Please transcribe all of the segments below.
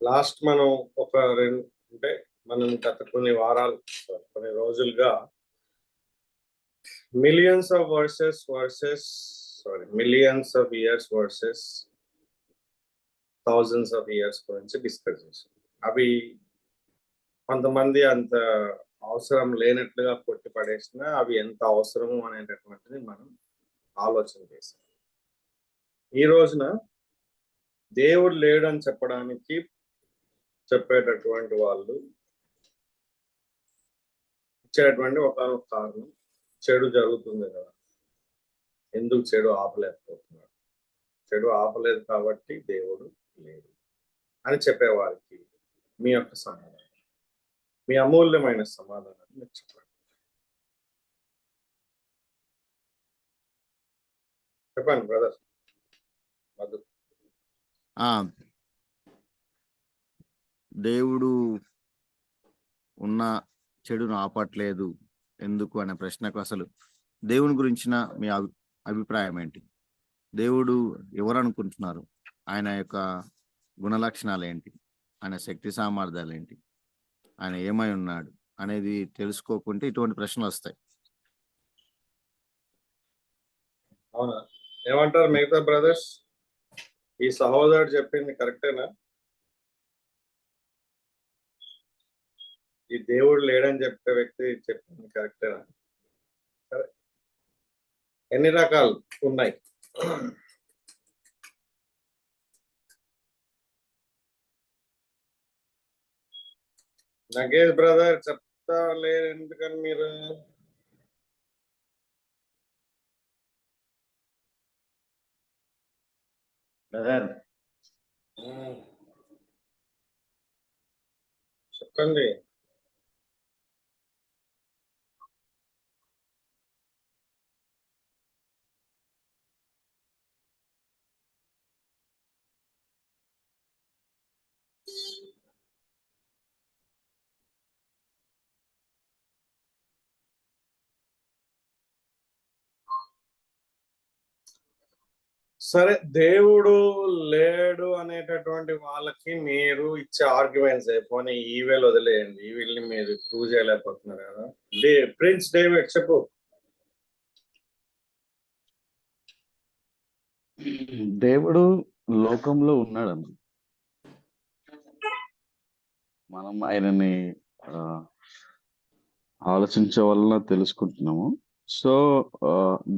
Last మనం ఒక అంటే మనం గత కొన్ని వారాలు కొన్ని రోజులుగా millions of years versus thousands of years గురించి డిస్కస్ చేసాం. అవి కొంతమంది అంత అవసరం లేనట్లుగా కొట్టి పడేసిన అవి ఎంత అవసరము అనేటటువంటిది మనం ఆలోచన చేసాం. ఈ రోజున దేవుడు లేడని చెప్పడానికి చెప్పేటటువంటి వాళ్ళు ఇచ్చేటువంటి ఒక కారణం చెడు జరుగుతుంది కదా, ఎందుకు చెడు ఆపలేకపోతున్నాడు, చెడు ఆపలేదు కాబట్టి దేవుడు లేడు అని చెప్పేవారికి మీ యొక్క సమాధానం, మీ అమూల్యమైన సమాధానాన్ని మీరు చెప్పండి. చెప్పండి బ్రదర్ మధు. దేవుడు ఉన్న చెడును ఆపట్లేదు ఎందుకు అనే ప్రశ్నకు అసలు దేవుని గురించిన మీ అభిప్రాయం ఏంటి? దేవుడు ఎవరు అనుకుంటున్నారు? ఆయన యొక్క గుణలక్షణాలు ఏంటి? ఆయన శక్తి సామర్థ్యాలు ఏంటి? ఆయన ఏమై ఉన్నాడు అనేది తెలుసుకోకుంటే ఇటువంటి ప్రశ్నలు వస్తాయి. అవునా, ఏమంటారు మిగతా బ్రదర్స్? ఈ సహోదరుడు చెప్పింది కరెక్టేనా? ఈ దేవుడు లేడని చెప్పే వ్యక్తి చెప్పింది కరెక్టేనా? సరే, ఎన్ని రకాలు ఉన్నాయి? నగేష్ బ్రదర్ చెప్తా లేదు ఎందుకని మీరు? చెప్పండి. సరే, దేవుడు లేడు అనేటటువంటి వాళ్ళకి మీరు ఇచ్చే ఆర్గ్యుమెంట్స్ అయిపోయి ఈవేళ వదిలేయండి. ఈవేళని మీరు ప్రూవ్ చేయలేకపోతున్నారు కదా. ప్రిన్స్ డేవిడ్ చెప్పు. దేవుడు లోకంలో ఉన్నాడన్న, మనం ఆయనని ఆలోచించే వలన తెలుసుకుంటున్నాము. సో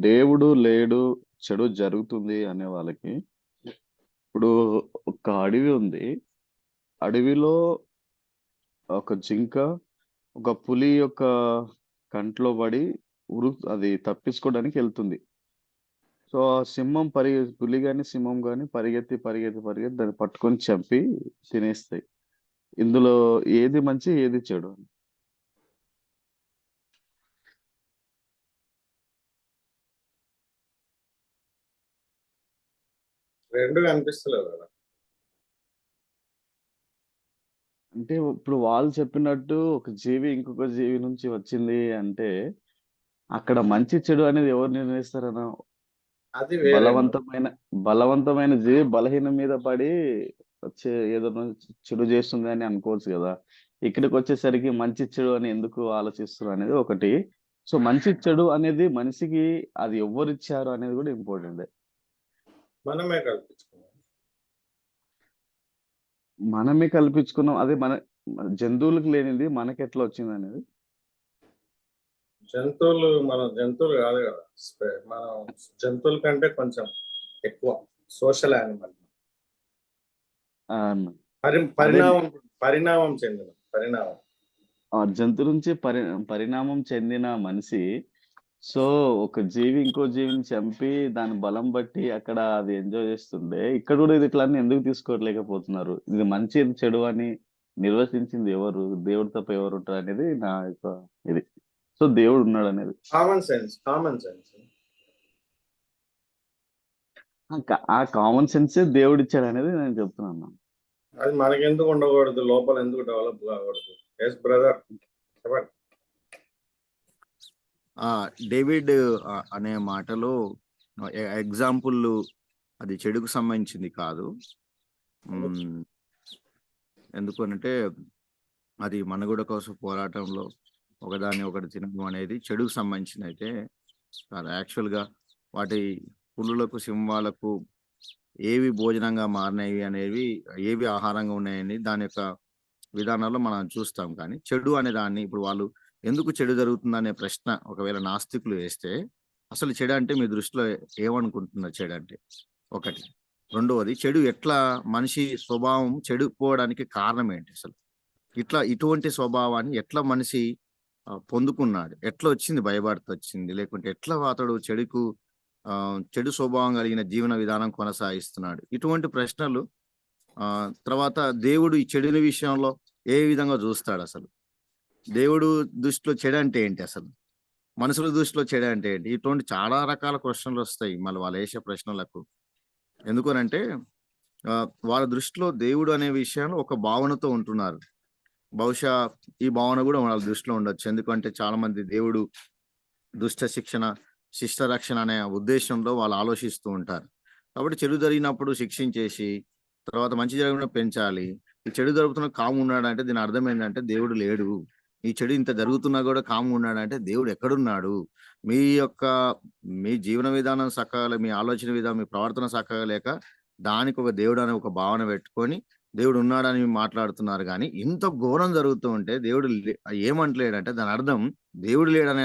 దేవుడు లేడు, చెడు జరుగుతుంది అనే వాళ్ళకి, ఇప్పుడు ఒక అడవి ఉంది, అడవిలో ఒక జింక ఒక పులి యొక్క కంట్లో పడి అది తప్పించుకోవడానికి వెళ్తుంది. సో ఆ సింహం పులి కానీ సింహం కానీ పరిగెత్తి దాన్ని పట్టుకొని చంపి తినేస్తాయి. ఇందులో ఏది మంచి ఏది చెడు? రెండు కనిపిస్తలేదు కదా. అంటే ఇప్పుడు వాళ్ళు చెప్పినట్టు ఒక జీవి ఇంకొక జీవి నుంచి వచ్చింది అంటే అక్కడ మంచి చెడు అనేది ఎవరు నిర్ణయిస్తారన్న? అది బలవంతమైన జీవి బలహీనం మీద పడి వచ్చే ఏదో చెడు చేస్తుంది అని అనుకోవచ్చు కదా. ఇక్కడికి వచ్చేసరికి మంచి చెడు అని ఎందుకు ఆలోచిస్తారు అనేది ఒకటి. సో మంచి చెడు అనేది మనిషికి అది ఎవరు ఇచ్చారు అనేది కూడా ఇంపార్టెంట్. మనమే కల్పించుకున్నాం. అదే మన జంతువులకు లేనిది మనకి ఎట్లా వచ్చింది అనేది. మన జంతువులు కాదు కదా, మనం జంతువుల కంటే కొంచెం ఎక్కువ సోషల్ యానిమల్. పరిణామం చెందిన జంతు నుంచి పరిణామం చెందిన మనిషి. సో ఒక జీవి ఇంకో జీవిని చంపి దాని బలం బట్టి అక్కడ అది ఎంజాయ్ చేస్తుండే, ఇక్కడ కూడా ఇది ఇట్లా ఎందుకు తీసుకోలేకపోతున్నారు? ఇది మంచి చెడు అని నిర్వచించింది ఎవరు? దేవుడు తప్ప ఎవరు ఉంటారు అనేది నా యొక్క ఇది. సో దేవుడు ఉన్నాడు అనేది కామన్ సెన్స్. ఆ కామన్ సెన్సే దేవుడు ఇచ్చాడు అనేది నేను చెప్తున్నాను. అది మనకెందుకు ఉండకూడదు? లోపల ఎందుకు డెవలప్ కాకూడదు? ఎస్ బ్రదర్ చెప్పండి. డేవిడ్ అనే మాటలో ఎగ్జాంపుల్ అది చెడుకు సంబంధించింది కాదు. ఎందుకు అనంటే అది మనుగడ కోసం పోరాటంలో ఒకదాన్ని ఒకటి తినడం అనేది చెడుకు సంబంధించిన అయితే కాదు. యాక్చువల్‌గా వాటి పులులకు, సింహాలకు ఏవి భోజనంగా మారినవి అనేవి, ఏవి ఆహారంగా ఉన్నాయని దాని యొక్క విధానాల్లో మనం చూస్తాం. కానీ చెడు అనే దాన్ని ఇప్పుడు వాళ్ళు ఎందుకు చెడు జరుగుతుందనే ప్రశ్న ఒకవేళ నాస్తికులు వేస్తే, అసలు చెడు అంటే మీ దృష్టిలో ఏమనుకుంటున్నారు చెడంటే? ఒకటి. రెండవది చెడు ఎట్లా మనిషి స్వభావం చెడిపోవడానికి కారణం ఏంటి అసలు? ఇటువంటి స్వభావాన్ని ఎట్లా మనిషి పొందుకున్నాడు? ఎట్లా వచ్చింది? భయపడుతూ వచ్చింది? లేకుంటే ఎట్లా అతడు చెడు స్వభావం కలిగిన జీవన విధానం కొనసాగిస్తున్నాడు? ఇటువంటి ప్రశ్నలు తర్వాత దేవుడు ఈ చెడుని విషయంలో ఏ విధంగా చూస్తాడు అసలు? దేవుడు దృష్టిలో చెడు అంటే ఏంటి అసలు? మనుషుల దృష్టిలో చెడు అంటే ఏంటి? ఇటువంటి చాలా రకాల క్వశ్చన్లు వస్తాయి మళ్ళీ వాళ్ళు వేసే ప్రశ్నలకు. ఎందుకనంటే వాళ్ళ దృష్టిలో దేవుడు అనే విషయాన్ని ఒక భావనతో ఉంటున్నారు. బహుశా ఈ భావన కూడా వాళ్ళ దృష్టిలో ఉండొచ్చు. ఎందుకంటే చాలా మంది దేవుడు దుష్ట శిక్షణ, శిష్ట రక్షణ అనే ఉద్దేశంలో వాళ్ళు ఆలోచిస్తూ ఉంటారు. కాబట్టి చెడు జరిగినప్పుడు శిక్షించేసి తర్వాత మంచి జరిగినప్పుడు పెంచాలి. ఈ చెడు జరుగుతున్న కాము ఉన్నాడంటే దీని అర్థం ఏంటంటే దేవుడు లేడు. ఈ చెడు ఇంత జరుగుతున్నా కూడా కాము ఉన్నాడంటే దేవుడు ఎక్కడున్నాడు? మీ జీవన విధానం చక్కగా, మీ ఆలోచన విధానం, మీ ప్రవర్తన చక్కగా లేక దానికి ఒక దేవుడు అనే ఒక భావన పెట్టుకొని దేవుడు ఉన్నాడని మాట్లాడుతున్నారు. కానీ ఇంత ఘోరం జరుగుతూ ఉంటే దేవుడు ఏమంటలేడంటే దాని అర్థం దేవుడు లేడని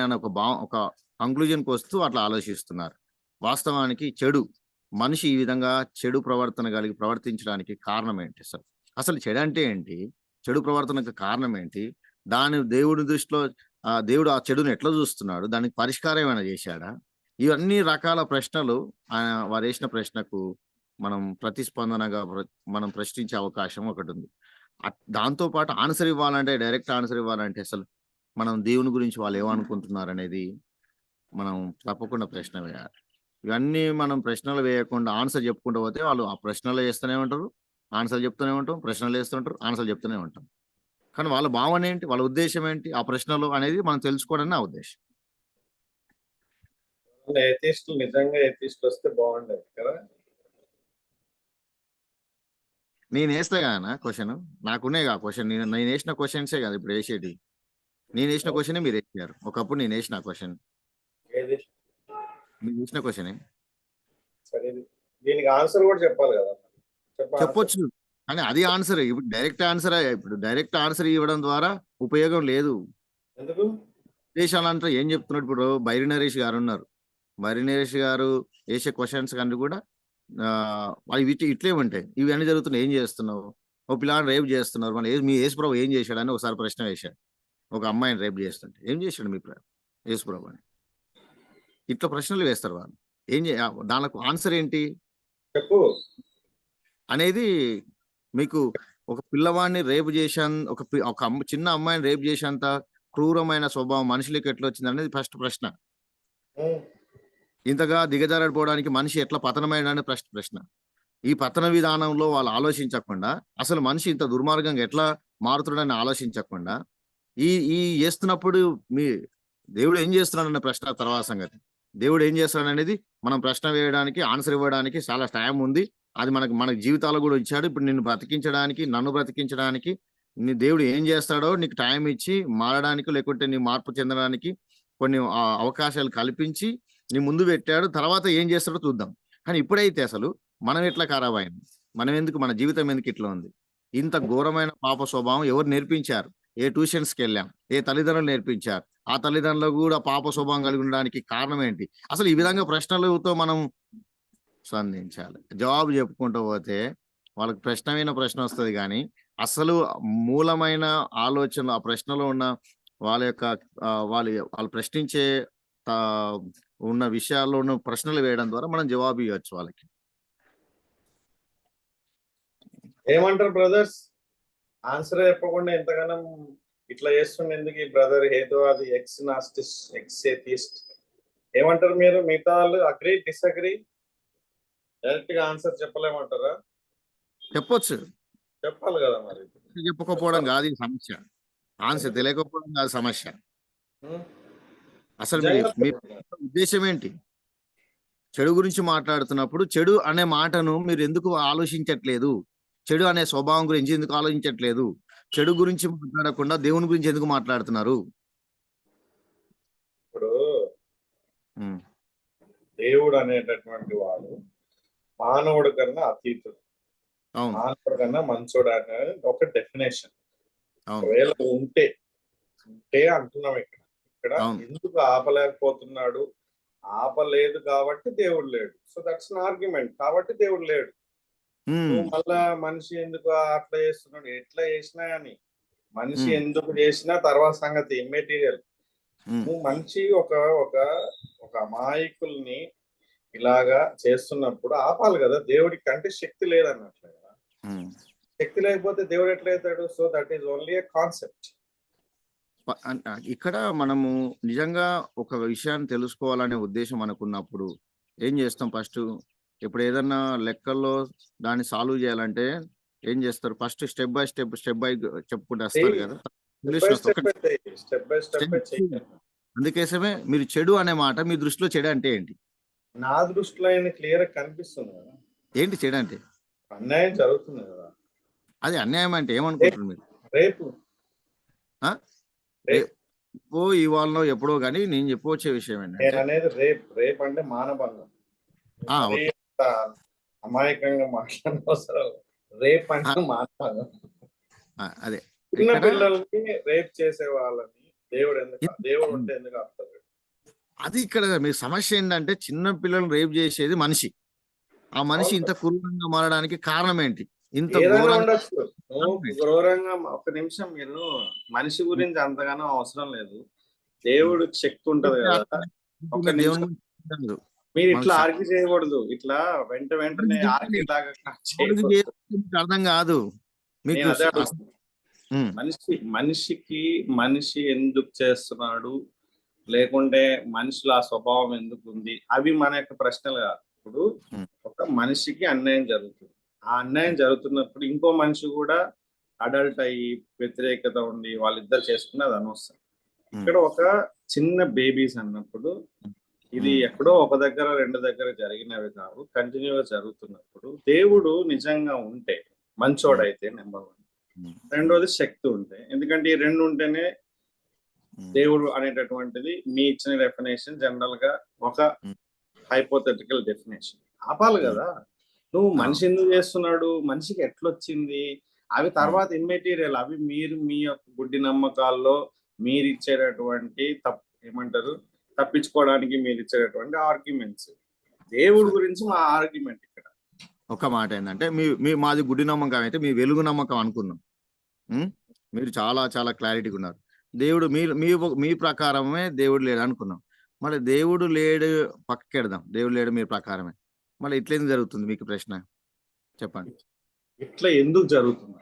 ఒక కంక్లూజన్కి వస్తూ అట్లా ఆలోచిస్తున్నారు. వాస్తవానికి మనిషి ఈ విధంగా చెడు ప్రవర్తన కలిగి ప్రవర్తించడానికి కారణం ఏంటి అసలు? అసలు చెడు అంటే ఏంటి? చెడు ప్రవర్తనకు కారణం ఏంటి? దాని దేవుడి దృష్టిలో దేవుడు ఆ చెడుని ఎట్లా చూస్తున్నాడు? దానికి పరిష్కారం ఏమైనా చేశాడా? ఇవన్నీ రకాల ప్రశ్నలు వారు వేసిన ప్రశ్నకు మనం ప్రతిస్పందనగా మనం ప్రశ్నించే అవకాశం ఒకటి ఉంది. దాంతో పాటు ఆన్సర్ ఇవ్వాలంటే, డైరెక్ట్ ఆన్సర్ ఇవ్వాలంటే అసలు మనం దేవుని గురించి వాళ్ళు ఏమనుకుంటున్నారు అనేది మనం తప్పకుండా ప్రశ్న వేయాలి. ఇవన్నీ మనం ప్రశ్నలు వేయకుండా ఆన్సర్ చెప్పుకుంటూ పోతే వాళ్ళు ఆ ప్రశ్నలు వేస్తూనే ఉంటారు, ఆన్సర్ చెప్తూనే ఉంటాం, ప్రశ్నలు వేస్తుంటారు, ఆన్సర్ చెప్తూనే ఉంటాం. కానీ వాళ్ళ భావన ఏంటి, వాళ్ళ ఉద్దేశం ఏంటి ఆ ప్రశ్నలు అనేది మనం తెలుసుకోవడం నా ఉద్దేశం. ఎథిస్టులు నిజంగా ఎథిస్టులు వస్తే బాగుండేది కదా. నేను వేస్తా కదా క్వశ్చన్, నాకునే కదా క్వశ్చన్. నేను వేసిన క్వశ్చన్సే కదా ఇప్పుడు వేసేటి. నేను వేసిన క్వశ్చనే మీరు వేసారు. ఒకప్పుడు నేను వేసిన క్వశ్చన్, ఏది మీరు వేసిన క్వశ్చనే. సరే, దీనికి ఆన్సర్ కూడా చెప్పాలి కదా. చెప్పొచ్చు, కానీ అది ఆన్సర్. ఇప్పుడు డైరెక్ట్ ఆన్సర్ ఇవ్వడం ద్వారా ఉపయోగం లేదు. ఎందుకు? దేశాలంతా ఏం చెప్తున్నాడు? ఇప్పుడు బైరి నరేష్ గారు ఉన్నారు. బైరి నరేష్ గారు వేసే క్వశ్చన్స్ కన్నా కూడా అవి ఇట్లే ఉంటాయి. ఇవన్నీ జరుగుతున్నాయి, ఏం చేస్తున్నావు? ఓ పిల్లాన్ని రేపు చేస్తున్నారు, మళ్ళీ మీ యేసుప్రభు ఏం చేశాడని ఒకసారి ప్రశ్న వేశాడు. ఒక అమ్మాయిని రేపు చేస్తుంటే ఏం చేశాడు మీ యేసుప్రభు అని ఇట్లా ప్రశ్నలు వేస్తారు వాళ్ళు. దానికి ఆన్సర్ ఏంటి చెప్పు అనేది మీకు ఒక పిల్లవాడిని రేపు చేశాను, ఒక చిన్న అమ్మాయిని రేపు చేసేంత క్రూరమైన స్వభావం మనుషులకి ఎట్లా వచ్చింది అనేది ఫస్ట్ ప్రశ్న. ఇంతగా దిగజారిపోవడానికి మనిషి ఎట్లా పతనమైన ప్రశ్న. ఈ పతన విధానంలో వాళ్ళు ఆలోచించకుండా అసలు మనిషి ఇంత దుర్మార్గంగా ఎట్లా మారుతున్నాడని ఆలోచించకుండా ఈ చేస్తున్నప్పుడు మీ దేవుడు ఏం చేస్తున్నాడన్న ప్రశ్న తర్వాత సంగతి. దేవుడు ఏం చేస్తున్నాడు అనేది మనం ప్రశ్న వేయడానికి, ఆన్సర్ ఇవ్వడానికి చాలా టైం ఉంది. అది మన జీవితాలు కూడా ఇచ్చాడు. ఇప్పుడు నన్ను బ్రతికించడానికి నీ దేవుడు ఏం చేస్తాడో నీకు టైం ఇచ్చి మారడానికి, లేకుంటే నీ మార్పు చెందడానికి కొన్ని అవకాశాలు కల్పించి నీ ముందు పెట్టాడు. తర్వాత ఏం చేస్తాడో చూద్దాం. కానీ ఇప్పుడైతే అసలు మనం ఎట్లా ఖరాబ్ అయింది, మన జీవితం ఎందుకు ఇట్లా ఉంది? ఇంత ఘోరమైన పాప స్వభావం ఎవరు నేర్పించారు? ఏ ట్యూషన్స్కి వెళ్ళాం, ఏ తల్లిదండ్రులు నేర్పించారు? ఆ తల్లిదండ్రులు కూడా పాప స్వభావం కలిగి ఉండడానికి కారణం ఏంటి? అసలు ఈ విధంగా ప్రశ్నలతో మనం స్పందించాలి. జవాబు చెప్పుకుంటూ పోతే వాళ్ళకి ప్రశ్న వస్తుంది, కానీ అసలు మూలమైన ఆలోచన ఆ ప్రశ్నలో ఉన్న వాళ్ళు ప్రశ్నించే ఉన్న విషయాల్లో ఉన్న ప్రశ్నలు వేయడం ద్వారా మనం జవాబు ఇవ్వచ్చు వాళ్ళకి. ఏమంటారు బ్రదర్స్? ఆన్సర్ చెప్పకుండా ఎంతగానో ఇట్లా చేస్తుండే ఎందుకు ఈ బ్రదర్ హేతువాది, ఎక్స్ నాస్టిస్ట్, ఎక్స్ ఏథిస్ట్? ఏమంటారు మీరు? మిగతా వాళ్ళు అగ్రీ, డిసగ్రీ? డైరెక్ట్ గా ఆన్సర్ చెప్పలేమంటారా? చెప్పొచ్చు, చెప్పాలి కదా. మరి చెప్పకపోవడం కాదు ఈ సమస్య, ఆన్సర్ తెలియకపోవడం కాదు సమస్య. అసలు మీ ఉద్దేశం ఏంటి? చెడు గురించి మాట్లాడుతున్నప్పుడు చెడు అనే మాటను మీరు ఎందుకు ఆలోచించట్లేదు? చెడు అనే స్వభావం గురించి ఎందుకు ఆలోచించట్లేదు? చెడు గురించి మాట్లాడకుండా దేవుని గురించి ఎందుకు మాట్లాడుతున్నారు? ఇప్పుడు ఉమ్, దేవుడు అనేటటువంటి వాడు మానవుడి కన్నా అతీతుడు, అవును మానవుడి కన్నా మంచోడు అనేది ఒక డెఫినేషన్. అవును ఒకవేళ ఉంటే అంటున్నాం ఇక్కడ ఇక్కడ అవును ఎందుకు ఆపలేకపోతున్నాడు? ఆపలేదు కాబట్టి దేవుడు లేడు. So that's an argument. కాబట్టి దేవుడు లేడు. ఉమ్, నువ్వు మళ్ళా మనిషి ఎందుకు అట్లా చేస్తున్నాడు, ఎట్లా చేసినా అని మనిషి ఉమ్, ఎందుకు చేసినా తర్వాత సంగతి ఇమ్మెటీరియల్. ఉమ్, నువ్వు మనిషి ఒక ఒక ఒక అమాయకుల్ని ఇలాగా చేస్తున్నప్పుడు ఆపాలి కదా. దేవుడికి అంటే శక్తి లేదన్నట్లు కదా. ఉమ్. శక్తి లేకపోతే దేవుడు ఎట్లయితాడు? So that is only a concept. ఇక్కడ మనము నిజంగా ఒక విషయాన్ని తెలుసుకోవాలనే ఉద్దేశం మనకున్నప్పుడు ఏం చేస్తాం? ఫస్ట్ ఇప్పుడు ఏదన్నా లెక్కల్లో దాన్ని సాల్వ్ చేయాలంటే ఏం చేస్తారు? ఫస్ట్ స్టెప్ బై స్టెప్ చెప్పుకుంటూ వస్తారు కదా. సొల్యూషన్ వస్తుంది. స్టెప్ బై స్టెప్ చేయాలి. అందుకోసమే మీరు చెడు అనే మాట మీ దృష్టిలో చెడు అంటే ఏంటి? నా దృష్టిలో ఆయన క్లియర్ కనిపిస్తుంది కదా. ఏంటి చెడు అంటే? అన్యాయం జరుగుతుంది కదా. అది అన్యాయం అంటే ఏమనుకుంటున్నారు మీరు? రేపు ఆ? రేపు ఓ ఇవాళ ఎప్పుడో కానీ నేను చెప్పవచ్చే విషయం నేను ఏంటంటే అనేది రేపు అంటే మానభంగం. మరీ ఓకే. అంత అమాయకంగా మాట్లాడవసరం. రేపు అంటే మానభంగం. అదే చిన్న ఇక్కడ పిల్లల్ని రేప్ చేసే వాళ్ళని దేవుడు ఉంటే ఎందుకు ఆపుతాడు? అది ఇక్కడ మీ సమస్య ఏంటంటే చిన్న పిల్లలు రేప్ చేసేది మనిషి. ఆ మనిషి ఇంత క్రూరంగా మారడానికి కారణం ఏంటి? ఇంత ఏదైనా ఘోరంగా ఉండొచ్చు. నువ్వు క్రూరంగా ఒక నిమిషం మీరు మనిషి గురించి అంతగానో అవసరం లేదు. దేవుడికి శక్తి ఉంటది కదా. ఒక దేవుని నిమిషం గురించి కాదు. మీరు మనకు ఇట్లా ఆర్గ్యూ చేయకూడదు. ఇట్లా వెంటనే ఆర్గ్యూ లాగా దేవుడికి చేయకూడదు. మీకు అర్థం కాదు. మీకు నేను అదే అడుగుతున్నా. మనిషి ఎందుకు చేస్తున్నాడు, లేకుంటే మనిషిలో ఆ స్వభావం ఎందుకు ఉంది, అవి మన యొక్క ప్రశ్నలు కాదు. ఇప్పుడు ఒక మనిషికి అన్యాయం జరుగుతుంది. ఆ అన్యాయం జరుగుతున్నప్పుడు ఇంకో మనిషి కూడా అడల్ట్ అయ్యి వ్యతిరేకత ఉండి వాళ్ళిద్దరు చేసుకుని అది అనవసరం. ఇక్కడ ఒక చిన్న బేబీస్ అన్నప్పుడు ఇది ఎక్కడో ఒక దగ్గర రెండు దగ్గర జరిగినవి కావు, కంటిన్యూగా జరుగుతున్నప్పుడు దేవుడు నిజంగా ఉంటే మంచోడైతే నెంబర్ 1. రెండోది శక్తి ఉంటే. ఎందుకంటే ఈ రెండు ఉంటేనే దేవుడు అనేటటువంటిది మీ ఇచ్చిన డెఫినేషన్ జనరల్ గా ఒక హైపోథెటికల్ డెఫినేషన్. ఆపాలి కదా. నువ్వు మనిషి ఎందుకు చేస్తున్నాడు, మనిషికి ఎట్లొచ్చింది, అవి తర్వాత ఇమ్మెటీరియల్. అవి మీరు మీ యొక్క గుడ్డి నమ్మకాల్లో మీరు ఇచ్చేటటువంటి ఏమంటారు తప్పించుకోవడానికి మీరు ఇచ్చేటటువంటి ఆర్గ్యుమెంట్స్. దేవుడి గురించి మా ఆర్గ్యుమెంట్ ఇక్కడ ఒక మాట ఏంటంటే మాది గుడ్డి నమ్మకం అయితే మీ వెలుగు నమ్మకం అనుకున్నాం. మీరు చాలా చాలా క్లారిటీగా ఉన్నారు. దేవుడు మీ ప్రకారమే దేవుడు లేడు అనుకున్నాం. మళ్ళీ దేవుడు లేడు పక్కకెడదాం, దేవుడు లేడు మీ ప్రకారమే. మళ్ళీ ఇట్లా ఎందుకు జరుగుతుంది మీకు ప్రశ్న చెప్పండి. ఇట్లా ఎందుకు జరుగుతుంది?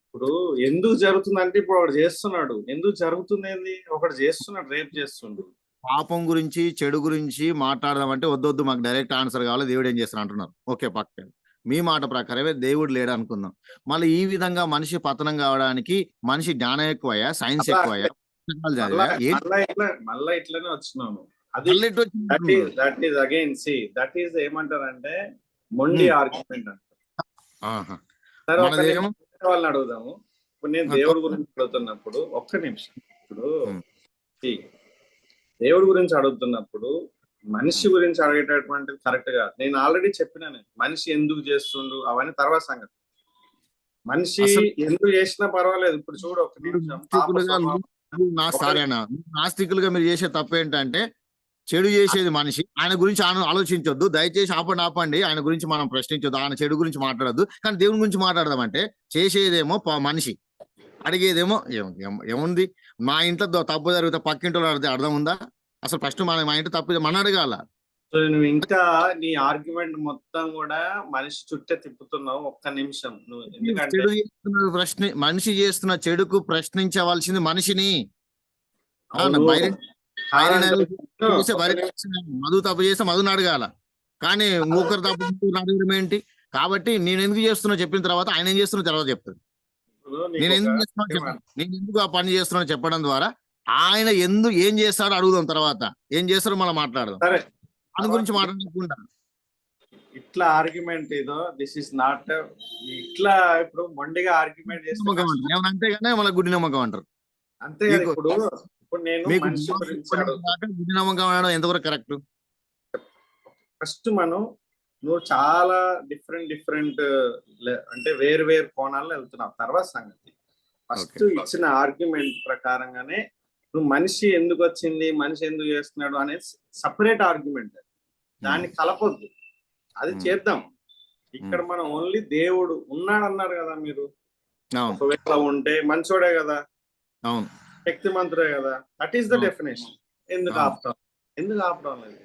ఇప్పుడు ఎందుకు జరుగుతుందంటే ఇప్పుడు ఒకటి చేస్తున్నాడు. ఎందుకు జరుగుతుంది ఏంది? ఒకటి చేస్తున్నాడు, రేపు చేస్తుండు. పాపం గురించి చెడు గురించి మాట్లాడదామంటే వద్దొద్దు, మాకు డైరెక్ట్ ఆన్సర్ కావాలి, దేవుడు ఏం చేస్తాను అంటున్నారు. ఓకే, పక్క మీ మాట ప్రకారమే దేవుడు లేడు అనుకుందాం. మళ్ళీ ఈ విధంగా మనిషి పతనం కావడానికి మనిషి జ్ఞానం ఎక్కువయ్యా, సైన్స్ ఎక్కువయ్యా, మళ్ళా ఇట్లనే వచ్చినాము. That is again that is ఏమంటారంటే మొండి ఆర్గ్యుమెంట్ అంటారు. వాళ్ళని అడుగుదాము. ఇప్పుడు నేను దేవుడి గురించి అడుగుతున్నప్పుడు ఒక్క నిమిషం, ఇప్పుడు దేవుడి గురించి అడుగుతున్నప్పుడు మనిషి గురించి అడిగేటటువంటిది కరెక్ట్ గా. నేను ఆల్రెడీ చెప్పినాను, మనిషి ఎందుకు చేస్తుండు అవన్నీ తర్వాత సంగతి. మనిషి ఎందుకు చేసినా పర్వాలేదు. ఇప్పుడు చూడు ఒక నిమిషం, నాస్తికులుగా మీరు చేసే తప్పు ఏంటంటే చెడు చేసేది మనిషి, ఆయన గురించి ఆలోచించొద్దు. దయచేసి ఆపండి, ఆయన గురించి మనం ప్రశ్నించొద్దు, ఆయన చెడు గురించి మాట్లాడద్దు. కానీ దేవుని గురించి మాట్లాడదామంటే చేసేదేమో మనిషి, అడిగేదేమో ఏముంది. మా ఇంట్లో తప్పు జరిగితే పక్కింట్లో అర్థం ఉందా? అసలు ఫస్ట్ మా ఇంట్లో తప్పు మన అడగాల. నువ్వు ఇంకా నీ ఆర్గ్యుమెంట్ మొత్తం కూడా మనిషి చుట్టే తిప్పుతున్నావు. ఒక్క నిమిషం, నువ్వు ఎందుకంటే మనిషి చేస్తున్న చెడుకు ప్రశ్నించవలసింది మనిషిని. మధు తప్పు చేస్తే మధుని అడగాల, కానీ ఇంకొకరు తప్పు అడగడం ఏంటి? కాబట్టి నేను ఎందుకు చేస్తున్నా చెప్పిన తర్వాత ఆయన ఏం చేస్తున్నా తర్వాత చెప్తాడు. నేను ఎందుకు ఆ పని చేస్తున్నా చెప్పడం ద్వారా ఆయన ఏం చేస్తాడో అడుగుదాం, తర్వాత ఏం చేస్తాడో మనం మాట్లాడదాం. దాని గురించి మాట్లాడకుండా ఇట్లా ఆర్గ్యుమెంట్ ఏదో దిస్ ఇస్ నాట్ ఇట్లా ఇప్పుడు మొండిగా ఆర్గ్యుమెంట్ చేస్తే నమ్మకం అంటారు ఏమన్నా అంటే కానీ మళ్ళీ గుడ్డి నమ్మకం అంటారు. అంతే కదా. మీకు ఇప్పుడు ఇప్పుడు నేను మీకు మనిషి గురించి అడుగుతాను. గుడ్డి నమ్మకం అనడం ఎంతవరకు కరెక్ట్? ఫస్ట్ నువ్వు చాలా డిఫరెంట్ అంటే వేరు వేరు కోణాల్లో వెళ్తున్నావు. తర్వాత సంగతి ఫస్ట్ ఇచ్చిన ఆర్గ్యుమెంట్ ప్రకారంగానే నువ్వు మనిషి ఎందుకు వచ్చింది, మనిషి ఎందుకు చేస్తున్నాడు అనేది సపరేట్ ఆర్గ్యుమెంట్. దాన్ని కలపొద్దు, అది చేద్దాం. ఇక్కడ మనం ఓన్లీ దేవుడు ఉన్నాడు అన్నారు కదా మీరు. ఒకవేళ ఉంటే మంచోడే కదా, అవును, శక్తిమంతుడే కదా. That is the definition. ఎందుకు ఆపడం లేదు?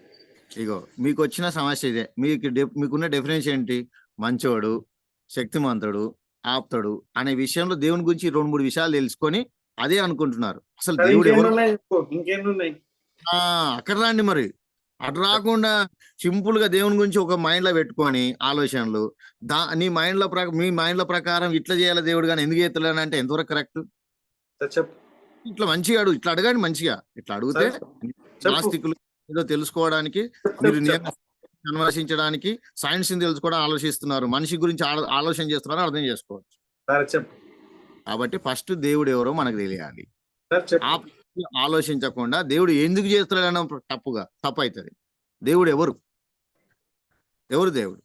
ఇగో మీకు వచ్చిన సమస్య ఇదే. మీకున్న డెఫినేషన్ ఏంటి? మంచోడు, శక్తిమంతుడు, ఆప్తుడు అనే విషయంలో దేవుని గురించి 2-3 విషయాలు తెలుసుకొని అదే అనుకుంటున్నారు. అసలు దేవుడు ఎవరు? ఇంకేమున్నాయి? అక్కడ రండి మరి. అటు రాకుండా సింపుల్ గా దేవుని గురించి ఒక మైండ్ లో పెట్టుకొని ఆలోచనలు మీ మైండ్ లో ప్రకారం ఇట్లా చేయాలి దేవుడు కానీ ఎందుకు చేస్తలేని అంటే ఎంతవరకు కరెక్ట్? ఇట్లా మంచిగా ఇట్లా అడగండి. మంచిగా ఇట్లా అడిగితే నాస్తికులు ఏదో తెలుసుకోవడానికి, మీరు అన్వేషించడానికి, సైన్స్ ని తెలుసుకోవడం ఆలోచిస్తున్నారు, మనిషి గురించి ఆలోచన చేస్తున్నారు, అర్థం చేసుకోవచ్చు. కాబట్టి ఫస్ట్ దేవుడు ఎవరో మనకు తెలియాలి. ఆలోచించకుండా దేవుడు ఎందుకు చేస్తున్నాడన్న తప్పు అవుతుంది. దేవుడు ఎవరు? దేవుడు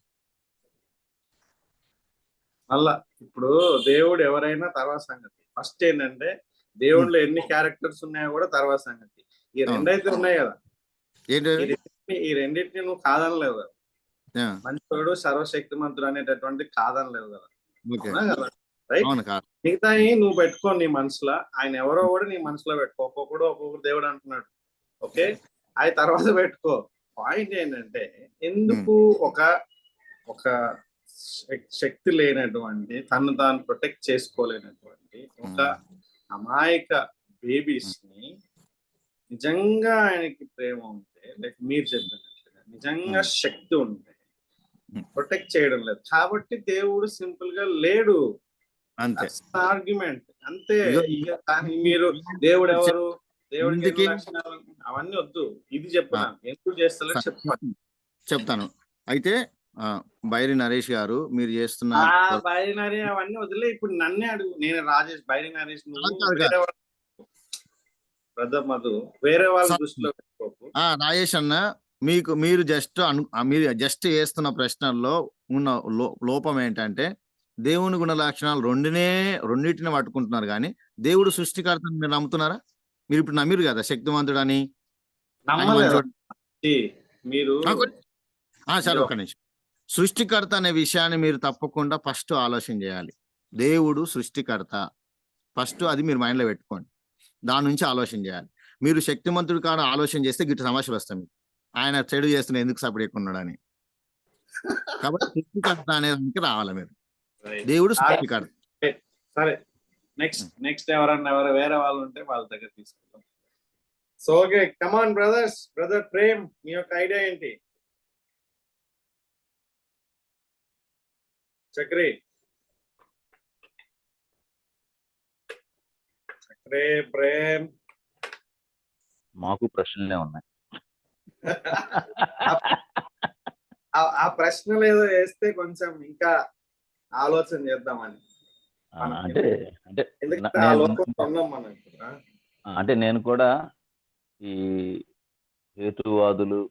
అలా ఇప్పుడు దేవుడు ఎవరైనా తర్వాత సంగతి. ఫస్ట్ ఏంటంటే దేవుడిలో ఎన్ని క్యారెక్టర్స్ ఉన్నాయో కూడా తర్వాత సంగతి. ఈ రెండైతే ఉన్నాయి కదా, ఈ రెండింటిని నువ్వు కాదనలేవు కదా. మంచోడు, సర్వశక్తిమంతుడు అనేటటువంటి కాదనలేవు కదా. రైట్? మిగతా నువ్వు పెట్టుకో నీ మనసులో. ఆయన ఎవరో కూడా నీ మనసులో పెట్టుకో. ఒక్కొక్కడు దేవుడు అంటున్నాడు. ఓకే, అది తర్వాత పెట్టుకో. పాయింట్ ఏంటంటే ఎందుకు ఒక శక్తి లేనటువంటి, తను తాను ప్రొటెక్ట్ చేసుకోలేనటువంటి ఒక అమాయక బేబీస్ ని నిజంగా ఆయనకి ప్రేమ ఉంటే, లైక్ మీరు చెప్పినట్లుగా నిజంగా శక్తి ఉంటే ప్రొటెక్ట్ చేయడం లేదు. కాబట్టి దేవుడు సింపుల్ గా లేడు. ఆర్గ్యుమెంట్ అంతే. మీరు దేవుడు ఎవరు, దేవుడికి లక్షణాలు అవన్నీ వద్దు. ఇది చెప్తున్నాను, ఎందుకు చేస్తలే చెప్తాను. అయితే బైరి నరేష్ గారు మీరు చేస్తున్న బైరి నరేష్ అవన్నీ వదిలే. ఇప్పుడు నన్నే అడుగు. నేను రాజేష్, బైరి నరేష్, బ్రదర్ మధు, వేరే వాళ్ళ దృష్టిలో పెట్టుకోకు. రాజేష్ అన్న, మీరు జస్ట్ చేస్తున్న ప్రశ్నల్లో ఉన్న లోపం ఏంటంటే దేవుని గుణ లక్షణాలు రెండింటిని పట్టుకుంటున్నారు కానీ దేవుడు సృష్టికర్తని మీరు నమ్ముతున్నారా? మీరు ఇప్పుడు నమ్మిరు కదా శక్తివంతుడు అని. మీరు సరే ఒక్క నిమిషం. సృష్టికర్త అనే విషయాన్ని మీరు తప్పకుండా ఫస్ట్ ఆలోచన చేయాలి. దేవుడు సృష్టికర్త, ఫస్ట్ అది మీరు మైండ్ లో పెట్టుకోండి. దాని నుంచి ఆలోచన చేయాలి. మీరు శక్తిమంతుడు కాడ ఆలోచన చేస్తే గిట్ట సమస్యలు వస్తాయి మీకు. ఆయన చెడు చేస్తున్న ఎందుకు సపరేట్ ఎక్కున్నాడని. కాబట్టి సృష్టికర్త అనేది రావాలి మీరు. దేవుడు సృష్టికర్త. సరే, నెక్స్ట్ ఎవరన్నా వేరే వాళ్ళు ఉంటే వాళ్ళ దగ్గర తీసుకుంటాం. సో ఓకే, కమాన్ బ్రదర్స్. బ్రదర్ ప్రేమ్, మీ యొక్క ఐడియా ఏంటి? చక్రే ప్రేమ్. మాకు ప్రశ్నలే ఉన్నాయి. ఆ ప్రశ్నలు ఏదో వేస్తే కొంచెం ఇంకా ఆలోచన చేద్దామని. అంటే నేను కూడా ఈ హేతువాదులు,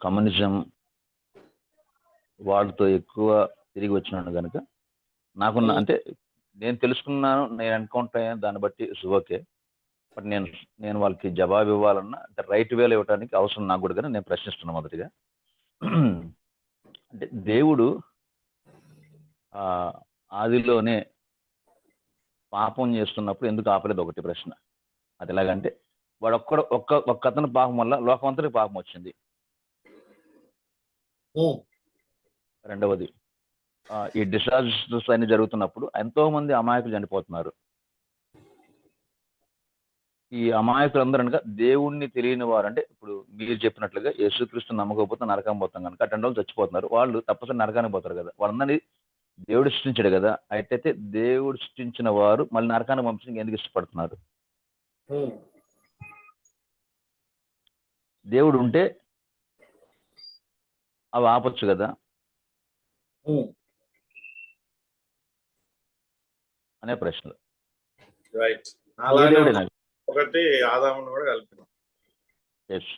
కమ్యూనిజం వాళ్ళతో ఎక్కువ తిరిగి వచ్చినాను కనుక నాకున్న, అంటే నేను తెలుసుకున్నాను, నేను ఎన్కౌంటర్ అయ్యాను, దాన్ని బట్టి ఓకే. బట్ నేను వాళ్ళకి జవాబు ఇవ్వాలన్నా అంటే రైట్ వేలో ఇవ్వడానికి అవసరం నాకు కూడా, కానీ నేను ప్రశ్నిస్తున్నాను మొదటిగా. అంటే దేవుడు ఆదిలోనే పాపం చేస్తున్నప్పుడు ఎందుకు ఆపలేదు? ఒకటి ప్రశ్న. అది ఎలాగంటే వాడు ఒక్క అతని పాపం వల్ల లోకమంతటికి పాపం వచ్చింది. రెండవది, ఈ డిసాస్టర్స్ అన్ని జరుగుతున్నప్పుడు ఎంతో మంది అమాయకులు చనిపోతున్నారు. ఈ అమాయకులందరూ అనగా దేవుణ్ణి తెలియని వారు, అంటే ఇప్పుడు మీరు చెప్పినట్లుగా యేసుక్రీస్తు నమ్మకపోతే నరకం పోతాం కనుక అటువంటి వాళ్ళు చచ్చిపోతున్నారు. వాళ్ళు తప్పనిసరి నరకానికి పోతారు కదా. వాళ్ళందరినీ దేవుడు సృష్టించాడు కదా. అయితే దేవుడు సృష్టించిన వారు మళ్ళీ నరకాన్ని పంపించడానికి ఎందుకు ఇష్టపడుతున్నారు? దేవుడు ఉంటే అవి ఆపొచ్చు కదా అనే ప్రశ్నలు. రైట్. ఏ అలానే దేవుడైనా. ఒకటి ఆదామును కూడా కలిపినాం. ఎస్.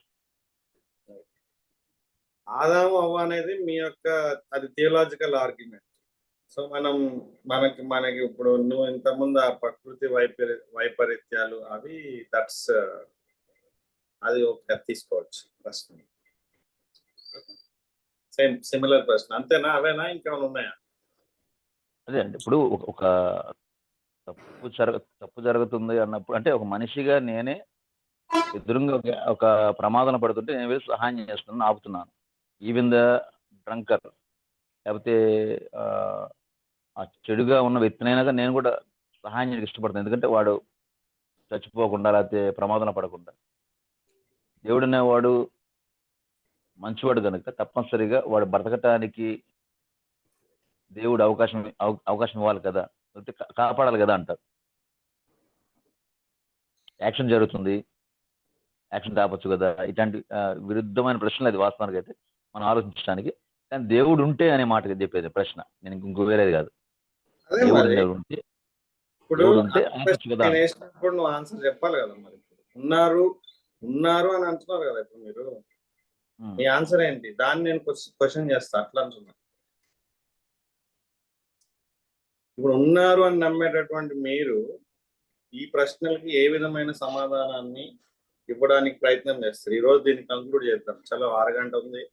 ఆదాము అవ్వ అనేది మీ యొక్క అది థియలాజికల్ ఆర్గ్యుమెంట్. సో మనకి ఇప్పుడు నువ్వు ఇంతకుముందు ఆ ప్రకృతి వైపరీత్యాలు అవి దట్స్ అది ఒక తీసుకోవచ్చు ప్రశ్న. సేమ్ సిమిలర్ ప్రశ్న అంతేనా? అవేనా ఇంకేమైనా ఉన్నాయా? అదే అండి. ఇప్పుడు ఒక తప్పు జరుగుతుంది అన్నప్పుడు, అంటే ఒక మనిషిగా నేనే ఎదురుగా ఒక ప్రమాదం పడుతుంటే నేను వెళ్ళి సహాయం చేస్తున్నాను, ఆపుతున్నాను. ఈవెన్ ద డ్రంకర్, లేకపోతే ఆ చెడుగా ఉన్న వ్యక్తినైనా నేను కూడా సహాయం చేయడానికి ఇష్టపడతాను. ఎందుకంటే వాడు చచ్చిపోకుండా, లేకపోతే ప్రమాదంలో పడకుండా. దేవుడు అనేవాడు మంచివాడు కనుక తప్పనిసరిగా వాడు బ్రతకటానికి దేవుడు అవకాశం ఇవ్వాలి కదా, కాపాడాలి కదా అంటారు. యాక్షన్ జరుగుతుంది, యాక్షన్ కాపచ్చు కదా. ఇట్లాంటి విరుద్ధమైన ప్రశ్నలు అది వాస్తవానికి అయితే మనం ఆలోచించడానికి. కానీ దేవుడు ఉంటే అనే మాట చెప్పేది ప్రశ్న, నేను ఇంకో వేరేది కాదు. దేవుడు ఉంటే ఆపచ్చు కదా. వేసినప్పుడు నువ్వు ఆన్సర్ చెప్పాలి కదా. మరి ఉన్నారు అని అంటున్నారు కదా ఇప్పుడు మీరు. మీ ఆన్సర్ ఏంటి? దాన్ని నేను క్వశ్చన్ చేస్తా. అట్లా అంటున్నా. ఇప్పుడు ఉన్నారు అని నమ్మేటటువంటి మీరు ఈ ప్రశ్నలకి ఏ విధమైన సమాధానాన్ని ఇవ్వడానికి ప్రయత్నం చేస్తారు? ఈ రోజు దీన్ని కంక్లూడ్ చేద్దాం. చాలా అరగంట ఉంది,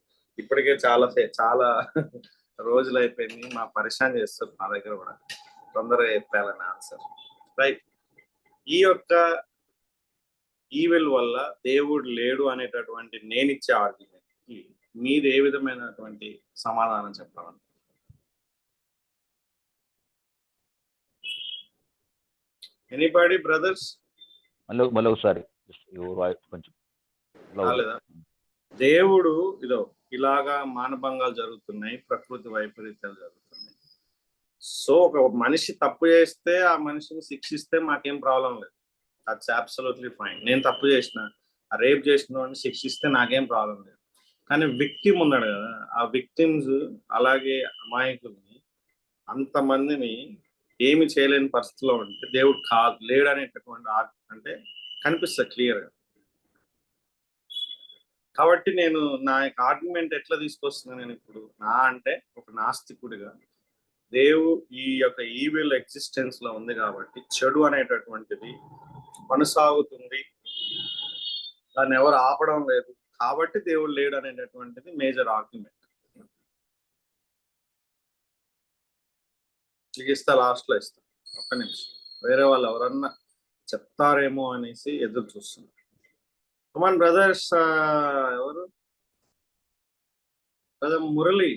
ఇప్పటికే చాలా రోజులు అయిపోయింది. మా పరిశాన్ చేస్తారు మా దగ్గర కూడా, తొందరగా చెప్పాలని ఆన్సర్. రైట్. ఈ యొక్క ఈవిల్ వల్ల దేవుడు లేడు అనేటటువంటి నేను ఇచ్చే ఆర్గ్యుమెంట్ కి మీరు ఏ విధమైనటువంటి సమాధానం చెప్పాలని? Anybody brothers? మళ్ళీ ఒకసారి కొంచెం రాలేదా? దేవుడు ఇలాగా మానభంగాలు జరుగుతున్నాయి, ప్రకృతి వైపరీత్యాలు జరుగుతున్నాయి. సో ఒక మనిషి తప్పు చేస్తే ఆ మనిషిని శిక్షిస్తే మాకేం ప్రాబ్లం లేదు. That's absolutely fine. నేను తప్పు చేసిన, రేప్ చేసిన వాడిని శిక్షిస్తే నాకేం ప్రాబ్లం లేదు. కానీ విక్టిమ్ ఉన్నాడు కదా, ఆ విక్టిమ్స్ అలాగే అమాయకుల్ని అంతమందిని ఏమి చేయలేని పరిస్థితిలో ఉంటే దేవుడు లేడు అనేటటువంటి అంటే కనిపిస్తుంది క్లియర్గా. కాబట్టి నేను నా యొక్క ఆర్గ్యుమెంట్ ఎట్లా తీసుకొస్తున్నాను నేను ఇప్పుడు అంటే ఒక నాస్తికుడిగా, ఈ యొక్క ఈవిల్ ఎగ్జిస్టెన్స్ లో ఉంది కాబట్టి చెడు అనేటటువంటిది కొనసాగుతుంది, దాన్ని ఎవరు ఆపడం లేదు కాబట్టి దేవుడు లేడు అనేటటువంటిది మేజర్ ఆర్గ్యుమెంట్. ఇస్తా, లాస్ట్ లో ఇస్తా. ఒక్క నిమిషం, వేరే వాళ్ళు ఎవరన్నా చెప్తారేమో అనేసి ఎదురు చూస్తున్నారు. కమాన్ బ్రదర్స్. ఎవరు? బ్రదర్ మురళి.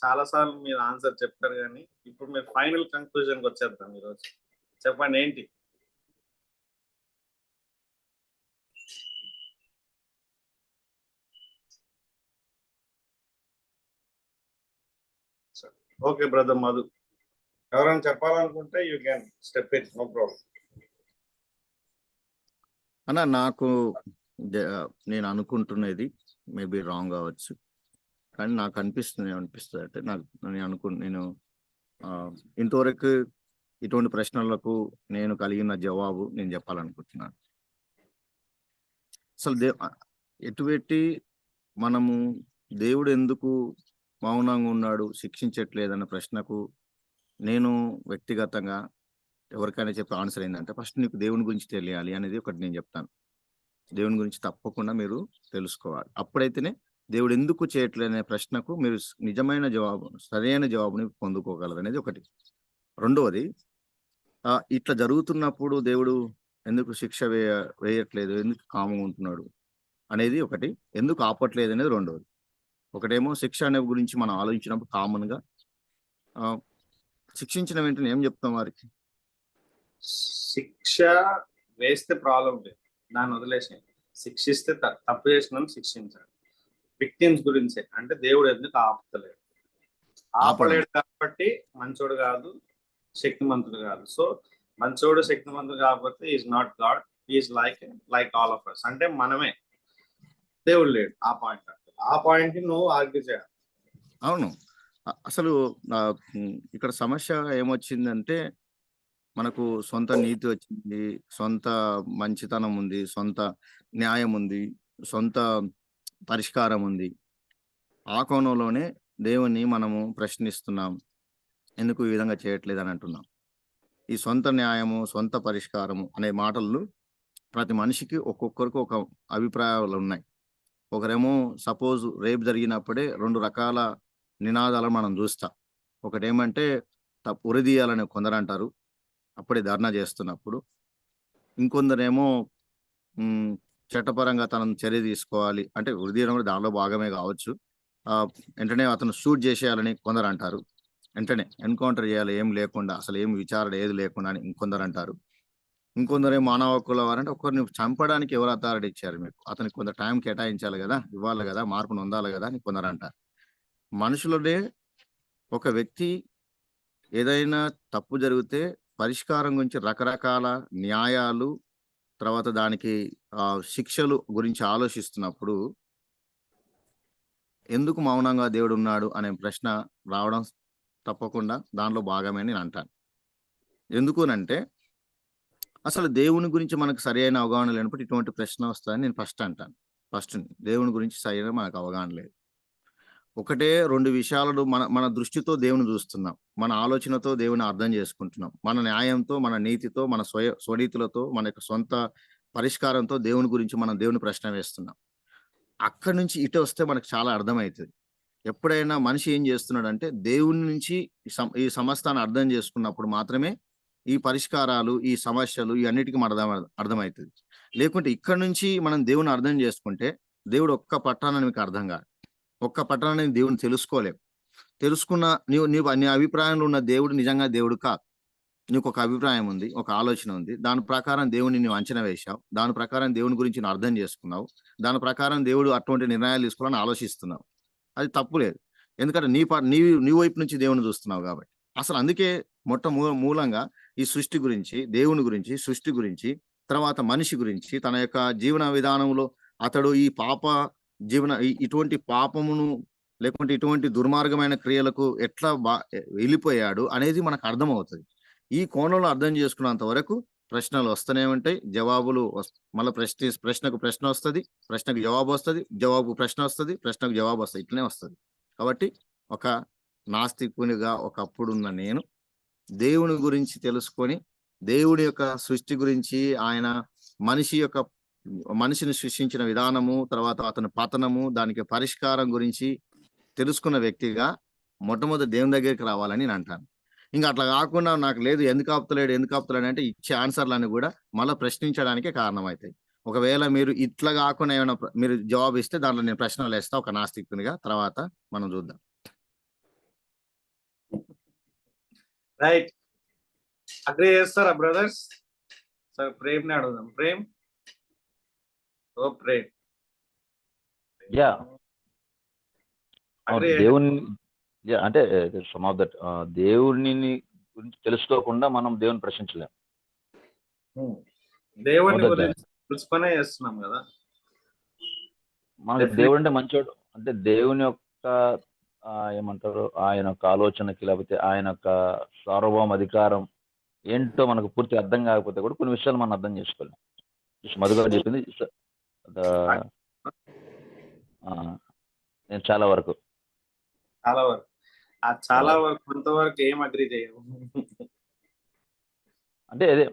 చాలా సార్లు మీరు ఆన్సర్ చెప్పారు, కానీ ఇప్పుడు మీరు ఫైనల్ కంక్లూజన్కి వచ్చేద్దాం ఈరోజు. చెప్పండి ఏంటి? ఓకే బ్రదర్ మధు, ఎవరైనా చెప్పాలనుకుంటే you can step it, no problem. అన్న నాకు నేను అనుకుంటున్నది మేబీ రాంగ్ కావచ్చు, కానీ నాకు అనిపిస్తుంది అంటే నేను ఇంతవరకు ఇటువంటి ప్రశ్నలకు నేను కలిగిన జవాబు నేను చెప్పాలనుకుంటున్నాను. అసలు ఎటువంటి మనము దేవుడు ఎందుకు మౌనంగా ఉన్నాడు, శిక్షించట్లేదన్న ప్రశ్నకు నేను వ్యక్తిగతంగా ఎవరికైనా చెప్పే ఆన్సర్ ఏంటంటే, ఫస్ట్ నీకు దేవుని గురించి తెలియాలి అనేది ఒకటి నేను చెప్తాను. దేవుని గురించి తప్పకుండా మీరు తెలుసుకోవాలి. అప్పుడైతేనే దేవుడు ఎందుకు చేయట్లేదు అనే ప్రశ్నకు మీరు నిజమైన జవాబు, సరైన జవాబుని పొందుకోగలరు అనేది ఒకటి. రెండవది, ఇట్లా జరుగుతున్నప్పుడు దేవుడు ఎందుకు శిక్ష వేయట్లేదు, ఎందుకు కామంగా ఉంటున్నాడు అనేది ఒకటి, ఎందుకు ఆపట్లేదు అనేది రెండవది. ఒకటేమో శిక్ష అనే గురించి మనం ఆలోచించినప్పుడు కామన్గా శిక్షించిన వెంటనే ఏం చెప్తాం వారికి? శిక్ష వేస్తే ప్రాబ్లం లేదు, దాన్ని వదిలేసి శిక్షిస్తే తప్పు చేసిన శిక్షించాలి. విక్టిమ్స్ గురించే, అంటే దేవుడు ఎందుకు ఆపుతలేడు, ఆపలేడు కాబట్టి మంచోడు కాదు, శక్తిమంతుడు కాదు. సో మంచోడు శక్తిమంతుడు కాకపోతే is not God, is like all of us. అంటే మనమే, దేవుడు లేడు. ఆ పాయింట్ ఆ పాయింట్ నువ్వు ఆర్గ్యూ చేయాలి. అవును. అసలు ఇక్కడ సమస్య ఏమొచ్చిందంటే, మనకు సొంత నీతి వచ్చింది, సొంత మంచితనం ఉంది, సొంత న్యాయం ఉంది, సొంత పరిష్కారం ఉంది. ఆ కోణంలోనే దేవుణ్ణి మనము ప్రశ్నిస్తున్నాం. ఎందుకు ఈ విధంగా చేయట్లేదని అంటున్నాం. ఈ సొంత న్యాయము, సొంత పరిష్కారము అనే మాటలు ప్రతి మనిషికి ఒక్కొక్కరికి ఒక అభిప్రాయాలు ఉన్నాయి. ఒకరేమో సపోజ్ రేప్ జరిగినప్పుడే 2 రకాల నినాదాలను మనం చూస్తాం. ఒకటేమంటే ఉరిదీయాలని కొందరంటారు, అప్పుడే ధర్నా చేస్తున్నప్పుడు. ఇంకొందరేమో చట్టపరంగా తనను చర్య తీసుకోవాలి అంటే ఉరిదీయడం కూడా దానిలో భాగమే కావచ్చు. వెంటనే అతను షూట్ చేసేయాలని కొందరు అంటారు. వెంటనే ఎన్కౌంటర్ చేయాలి ఏం లేకుండా, అసలు ఏం విచారణ ఏది లేకుండా అని ఇంకొందరు అంటారు. ఇంకొందరే మానవ హక్కుల వారంటే ఒకరిని చంపడానికి ఎవరు అథారిటీ ఇచ్చారు మీకు? అతనికి కొంత టైం కేటాయించాలి కదా, ఇవ్వాలి కదా, మార్పును పొందాలి కదా అని కొందరు అంటారు. మనుషులనే ఒక వ్యక్తి ఏదైనా తప్పు జరిగితే పరిష్కారం గురించి రకరకాల న్యాయాలు, తర్వాత దానికి శిక్షలు గురించి ఆలోచిస్తున్నప్పుడు ఎందుకు మౌనంగా దేవుడు ఉన్నాడు అనే ప్రశ్న రావడం తప్పకుండా దానిలో భాగమే నేను అంటాను. ఎందుకునంటే అసలు దేవుని గురించి మనకు సరైన అవగాహన లేనప్పుడు ఇటువంటి ప్రశ్న వస్తుందని నేను ఫస్ట్ అంటాను. దేవుని గురించి సరైన మనకు అవగాహన లేదు. 1-2 విషయాలను మన దృష్టితో దేవుని చూస్తున్నాం, మన ఆలోచనతో దేవుని అర్థం చేసుకుంటున్నాం, మన న్యాయంతో, మన నీతితో, మన స్వనీతులతో, మన యొక్క సొంత పరిష్కారంతో దేవుని గురించి మనం దేవుని ప్రశ్న వేస్తున్నాం. అక్కడి నుంచి ఇటు వస్తే మనకు చాలా అర్థమవుతుంది. ఎప్పుడైనా మనిషి ఏం చేస్తున్నాడంటే దేవుని నుంచి ఈ సమస్తాన్ని అర్థం చేసుకున్నప్పుడు మాత్రమే ఈ పరిష్కారాలు, ఈ సమస్యలు ఇవన్నిటికీ మన అర్థమవుతుంది. లేకుంటే ఇక్కడ నుంచి మనం దేవుని అర్థం చేసుకుంటే దేవుడు ఒక్క పట్టానని మీకు అర్థం కాదు. ఒక్క పట్టానని దేవుని తెలుసుకోలేవు. తెలుసుకున్న నీవు నీ అభిప్రాయంలో ఉన్న దేవుడు నిజంగా దేవుడు కాదు. నీకు ఒక అభిప్రాయం ఉంది, ఒక ఆలోచన ఉంది, దాని ప్రకారం దేవుని నువ్వు అంచనా వేశావు, దాని ప్రకారం దేవుని గురించి నువ్వు అర్థం చేసుకున్నావు, దాని ప్రకారం దేవుడు అటువంటి నిర్ణయాలు తీసుకోవాలని ఆలోచిస్తున్నావు. అది తప్పు లేదు. ఎందుకంటే నీ వైపు నుంచి దేవుని చూస్తున్నావు కాబట్టి. అసలు అందుకే మూలంగా ఈ సృష్టి గురించి, దేవుని గురించి, సృష్టి గురించి, తర్వాత మనిషి గురించి, తన యొక్క జీవన విధానంలో అతడు ఈ ఇటువంటి పాపమును లేకుంటే ఇటువంటి దుర్మార్గమైన క్రియలకు ఎట్లా వెళ్ళిపోయాడు అనేది మనకు అర్థమవుతుంది. ఈ కోణంలో అర్థం చేసుకున్నంత వరకు ప్రశ్నలు వస్తూనే ఉంటాయి, జవాబులు మళ్ళీ ప్రశ్నకు ప్రశ్న వస్తుంది, ప్రశ్నకు జవాబు వస్తుంది, జవాబు ప్రశ్న వస్తుంది, ప్రశ్నకు జవాబు వస్తుంది, ఇట్లనే వస్తుంది. కాబట్టి ఒక నాస్తికునిగా ఒకప్పుడున్న నేను దేవుని గురించి తెలుసుకొని, దేవుడి యొక్క సృష్టి గురించి, ఆయన మనిషిని సృష్టించిన విధానము, తర్వాత అతని పతనము, దానికి పరిష్కారం గురించి తెలుసుకున్న వ్యక్తిగా మొట్టమొదటి దేవుని దగ్గరికి రావాలని నేను అంటాను. ఇంకా అట్లా కాకుండా నాకు లేదు ఎందుకు ఆపుతలేడు అంటే ఇచ్చే ఆన్సర్లన్నీ కూడా మళ్ళీ ప్రశ్నించడానికే కారణమవుతాయి. ఒకవేళ మీరు ఇట్లా కాకుండా ఏమైనా మీరు జవాబు ఇస్తే దాంట్లో నేను ప్రశ్నలు వేస్తా ఒక నాస్తికునిగా, తర్వాత మనం చూద్దాం. రైట్, అగ్రీ చేస్తారా బ్రదర్స్? సార్ ప్రేమ్ని అడుగుదాం. ప్రేమ్, ఓ ప్రేమ్, యా అగ్రీ దేవుని అంటే సమ్ ఆఫ్ దట్ దేవుని గురించి తెలుసుకోకుండా మనం దేవుని ప్రశ్నించలేం. దేవుని గురించి తెలుసుకునే చేస్తున్నాం కదా. మనకు దేవుడు అంటే మంచోడు, అంటే దేవుని యొక్క ఏమంటారు, ఆయన యొక్క ఆలోచనకి లేకపోతే ఆయన యొక్క సార్వభౌమ అధికారం ఏంటో మనకు పూర్తి అర్థం కాకపోతే కూడా కొన్ని విషయాలు మనం అర్థం చేసుకోలేం. మధుగా చెప్పింది నేను చాలా వరకు కొంతవరకు ఏం అగ్రీ చేయవు. అంటే అదే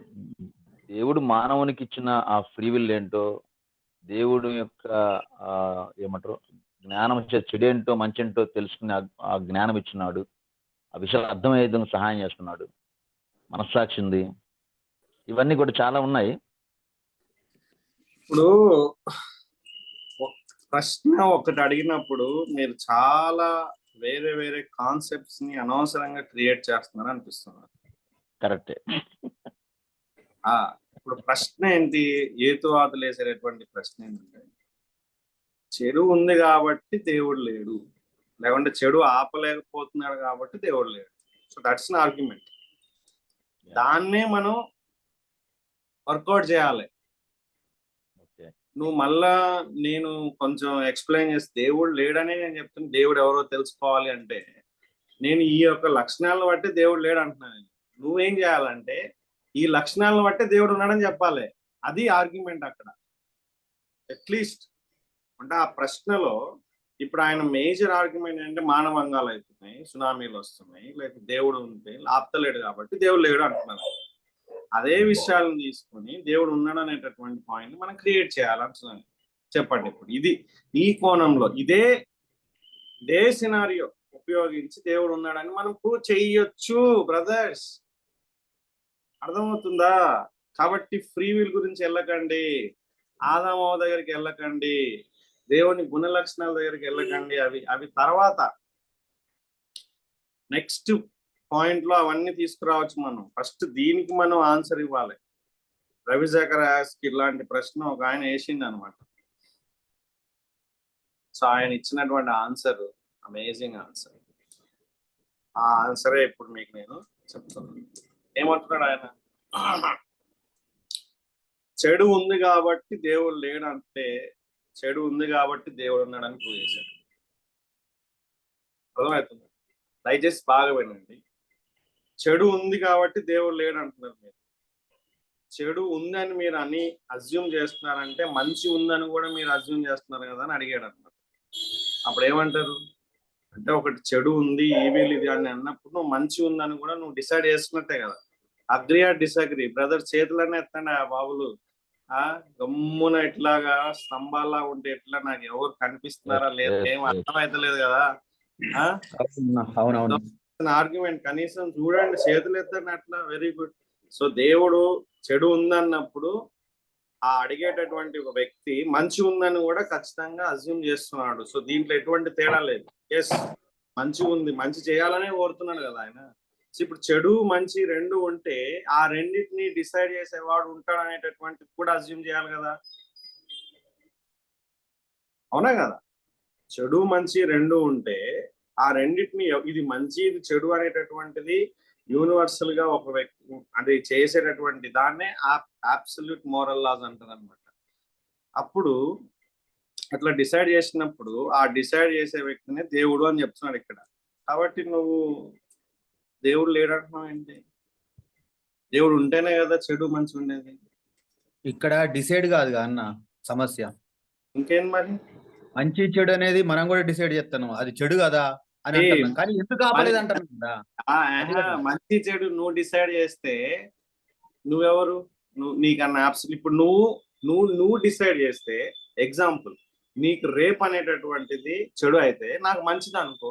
దేవుడు మానవునికి ఇచ్చిన ఆ ఫ్రీ విల్ ఏంటో, దేవుడు యొక్క ఏమంటారు జ్ఞానం చెడేంటో మంచేంటో తెలుసుకునే ఆ జ్ఞానం ఇచ్చినాడు, ఆ విషయాలు అర్థమయ్యేందుకు సహాయం చేస్తున్నాడు, మనస్సాక్షి ఉంది, ఇవన్నీ కూడా చాలా ఉన్నాయి. ఇప్పుడు ప్రశ్న ఒకటి అడిగినప్పుడు మీరు చాలా వేరే వేరే కాన్సెప్ట్స్ ని అనవసరంగా క్రియేట్ చేస్తున్నారు అనిపిస్తున్నారు. కరెక్టే. ఇప్పుడు ప్రశ్న ఏంటి? హేతువాదులు వేసేటటువంటి ప్రశ్న ఏంటంటే చెడు ఉంది కాబట్టి దేవుడు లేడు, లేకుంటే చెడు ఆపలేకపోతున్నాడు కాబట్టి దేవుడు లేడు. So that's an argument. దాన్నే మనం వర్కౌట్ చేయాలి. నువ్వు మళ్ళా నేను కొంచెం ఎక్స్ప్లెయిన్ చేసి దేవుడు లేడనే నేను చెప్తున్నా. దేవుడు ఎవరో తెలుసుకోవాలి అంటే నేను ఈ యొక్క లక్షణాలను బట్టి దేవుడు లేడు అంటున్నాను. నువ్వేం చేయాలంటే ఈ లక్షణాలను బట్టి దేవుడు ఉన్నాడని చెప్పాలి. అది ఆర్గ్యుమెంట్ అక్కడ. అట్లీస్ట్ అంటే ఆ ప్రశ్నలో ఇప్పుడు ఆయన మేజర్ ఆర్గ్యుమెంట్ అంటే మానవంగాలు అవుతున్నాయి, సునామీలు వస్తున్నాయి, లేకపోతే దేవుడు ఉంటే ఆపుతలేడు కాబట్టి దేవుడు లేడు అంటున్నారు. అదే విషయాలను తీసుకొని దేవుడు ఉన్నాడు అనేటటువంటి పాయింట్ మనం క్రియేట్ చేయాలంటున్నాను. చెప్పండి ఇప్పుడు ఇది ఈ కోణంలో ఇదే సినారియో ఉపయోగించి దేవుడు ఉన్నాడని మనం ప్రూవ్ చేయొచ్చు బ్రదర్స్. అర్థమవుతుందా? కాబట్టి ఫ్రీ విల్ గురించి వెళ్ళకండి, ఆదాము దగ్గరికి వెళ్ళకండి, దేవుని గుణ లక్షణాల దగ్గరికి వెళ్ళకండి. అవి తర్వాత నెక్స్ట్ పాయింట్ లో అవన్నీ తీసుకురావచ్చు. మనం ఫస్ట్ దీనికి మనం ఆన్సర్ ఇవ్వాలి. రవిశేఖర్ కి ఇలాంటి ప్రశ్న ఒక ఆయన వేసింది అనమాట. సో ఆయన ఇచ్చినటువంటి ఆన్సర్ అమేజింగ్ ఆన్సర్. ఆ ఆన్సరే ఇప్పుడు మీకు నేను చెప్తున్నాను. ఏమంటున్నాడు ఆయన? చెడు ఉంది కాబట్టి దేవుడు లేడంటే చెడు ఉంది కాబట్టి దేవుడు ఉన్నాడని ప్రూవ్ చేశాడు. అర్థమవుతుంది? దయచేసి బాగా వినండి. చెడు ఉంది కాబట్టి దేవుడు లేడు అంటున్నారు మీరు. చెడు ఉందని మీరు అని అజ్యూమ్ చేస్తున్నారంటే మంచి ఉందని కూడా మీరు అజ్యూమ్ చేస్తున్నారు కదా అని అడిగాడు అనమాట. అప్పుడు ఏమంటారు అంటే ఒకటి చెడు ఉంది ఈవిల్ ఇది అని అన్నప్పుడు నువ్వు మంచి ఉందని కూడా నువ్వు డిసైడ్ చేసుకున్నట్టే కదా. Agree or disagree brother? చేతులనే ఎత్తండి ఆ బాబులు. గమ్మున ఇట్లాగా స్తంభాల్లా ఉంటే ఎట్లా నాకు ఎవరు కనిపిస్తున్నారా లేదు ఏం అర్థమైతలేదు కదా. అవునవును. ఆర్గ్యుమెంట్ కనీసం చూడండి, చేతులు ఎత్తండి అట్లా. Very good. సో దేవుడు చెడు ఉందన్నప్పుడు ఆ అడిగేటటువంటి ఒక వ్యక్తి మంచి ఉందని కూడా ఖచ్చితంగా అజ్యూమ్ చేస్తున్నాడు. సో దీంట్లో ఎటువంటి తేడా లేదు. ఎస్, మంచి ఉంది, మంచి చేయాలనే కోరుతున్నాడు కదా ఆయన. సో ఇప్పుడు చెడు మంచి రెండు ఉంటే ఆ రెండింటిని డిసైడ్ చేసేవాడు ఉంటాడు అనేటటువంటిది కూడా అజ్యూమ్ చేయాలి కదా. అవునా కదా? చెడు మంచి రెండు ఉంటే ఆ రెండింటిని ఇది మంచి ఇది చెడు అనేటటువంటిది యూనివర్సల్ గా ఒక వ్యక్తి అది చేసేటటువంటి దాన్నే అబ్సల్యూట్ మోరల్ లాస్ అంటారు అనమాట. అప్పుడు అట్లా డిసైడ్ చేసినప్పుడు ఆ డిసైడ్ చేసే వ్యక్తినే దేవుడు అని చెప్తున్నాడు ఇక్కడ. కాబట్టి నువ్వు దేవుడు లేడంటున్నావు ఏంటి? దేవుడు ఉంటేనే కదా చెడు మంచి ఉండేది. ఇక్కడ డిసైడ్ కాదు అన్న సమస్య. ఇంకేం మరి? మంచి చెడు అనేది మనం కూడా డిసైడ్ చేస్తాను, అది చెడు కదా అని అంటున్నాం, కానీ ఎందుకు ఆపలేదు అంటున్నాం కదా. మంచి చెడు నువ్వు డిసైడ్ చేస్తే నువ్వెవరు? నీకన్నా ఇప్పుడు నువ్వు డిసైడ్ చేస్తే, ఎగ్జాంపుల్ నీకు రేప్ అనేటటువంటిది చెడు అయితే నాకు మంచిది అనుకో,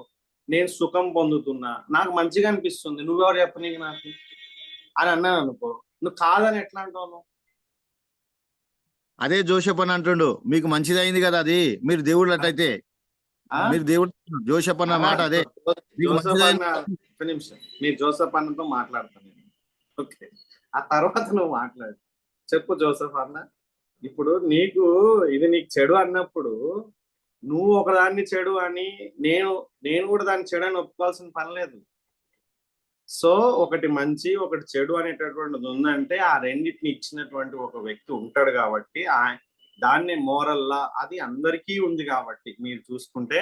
నేను సుఖం పొందుతున్నా, నాకు మంచిగా అనిపిస్తుంది, నువ్వెవరు చెప్ప నీకు నాకు అని అన్నాను అనుకో, నువ్వు కాదని ఎట్లా అంటావు? అదే జోషప్ అని అంటుండు, మీకు మంచిది అయింది కదా అది, మీరు దేవుడు అట్లయితే మీరు దేవుడు. జోషప్ అన్న మాట అదే. ఒక్క నిమిషం, మీరు జోసఫ్ అన్నతో మాట్లాడతాను నేను. ఓకే, ఆ తర్వాత నువ్వు మాట్లాడు. చెప్పు జోసఫ్ అన్న. ఇప్పుడు నీకు చెడు అన్నప్పుడు నువ్వు ఒకదాన్ని చెడు అని నేను కూడా దాన్ని చెడు అని ఒప్పుకోవాల్సిన పని లేదు. సో ఒకటి మంచి ఒకటి చెడు అనేటటువంటిది ఉందంటే ఆ రెండింటిని ఇచ్చినటువంటి ఒక వ్యక్తి ఉంటాడు కాబట్టి దాన్ని మోరల్ లా అది అందరికీ ఉంది. కాబట్టి మీరు చూసుకుంటే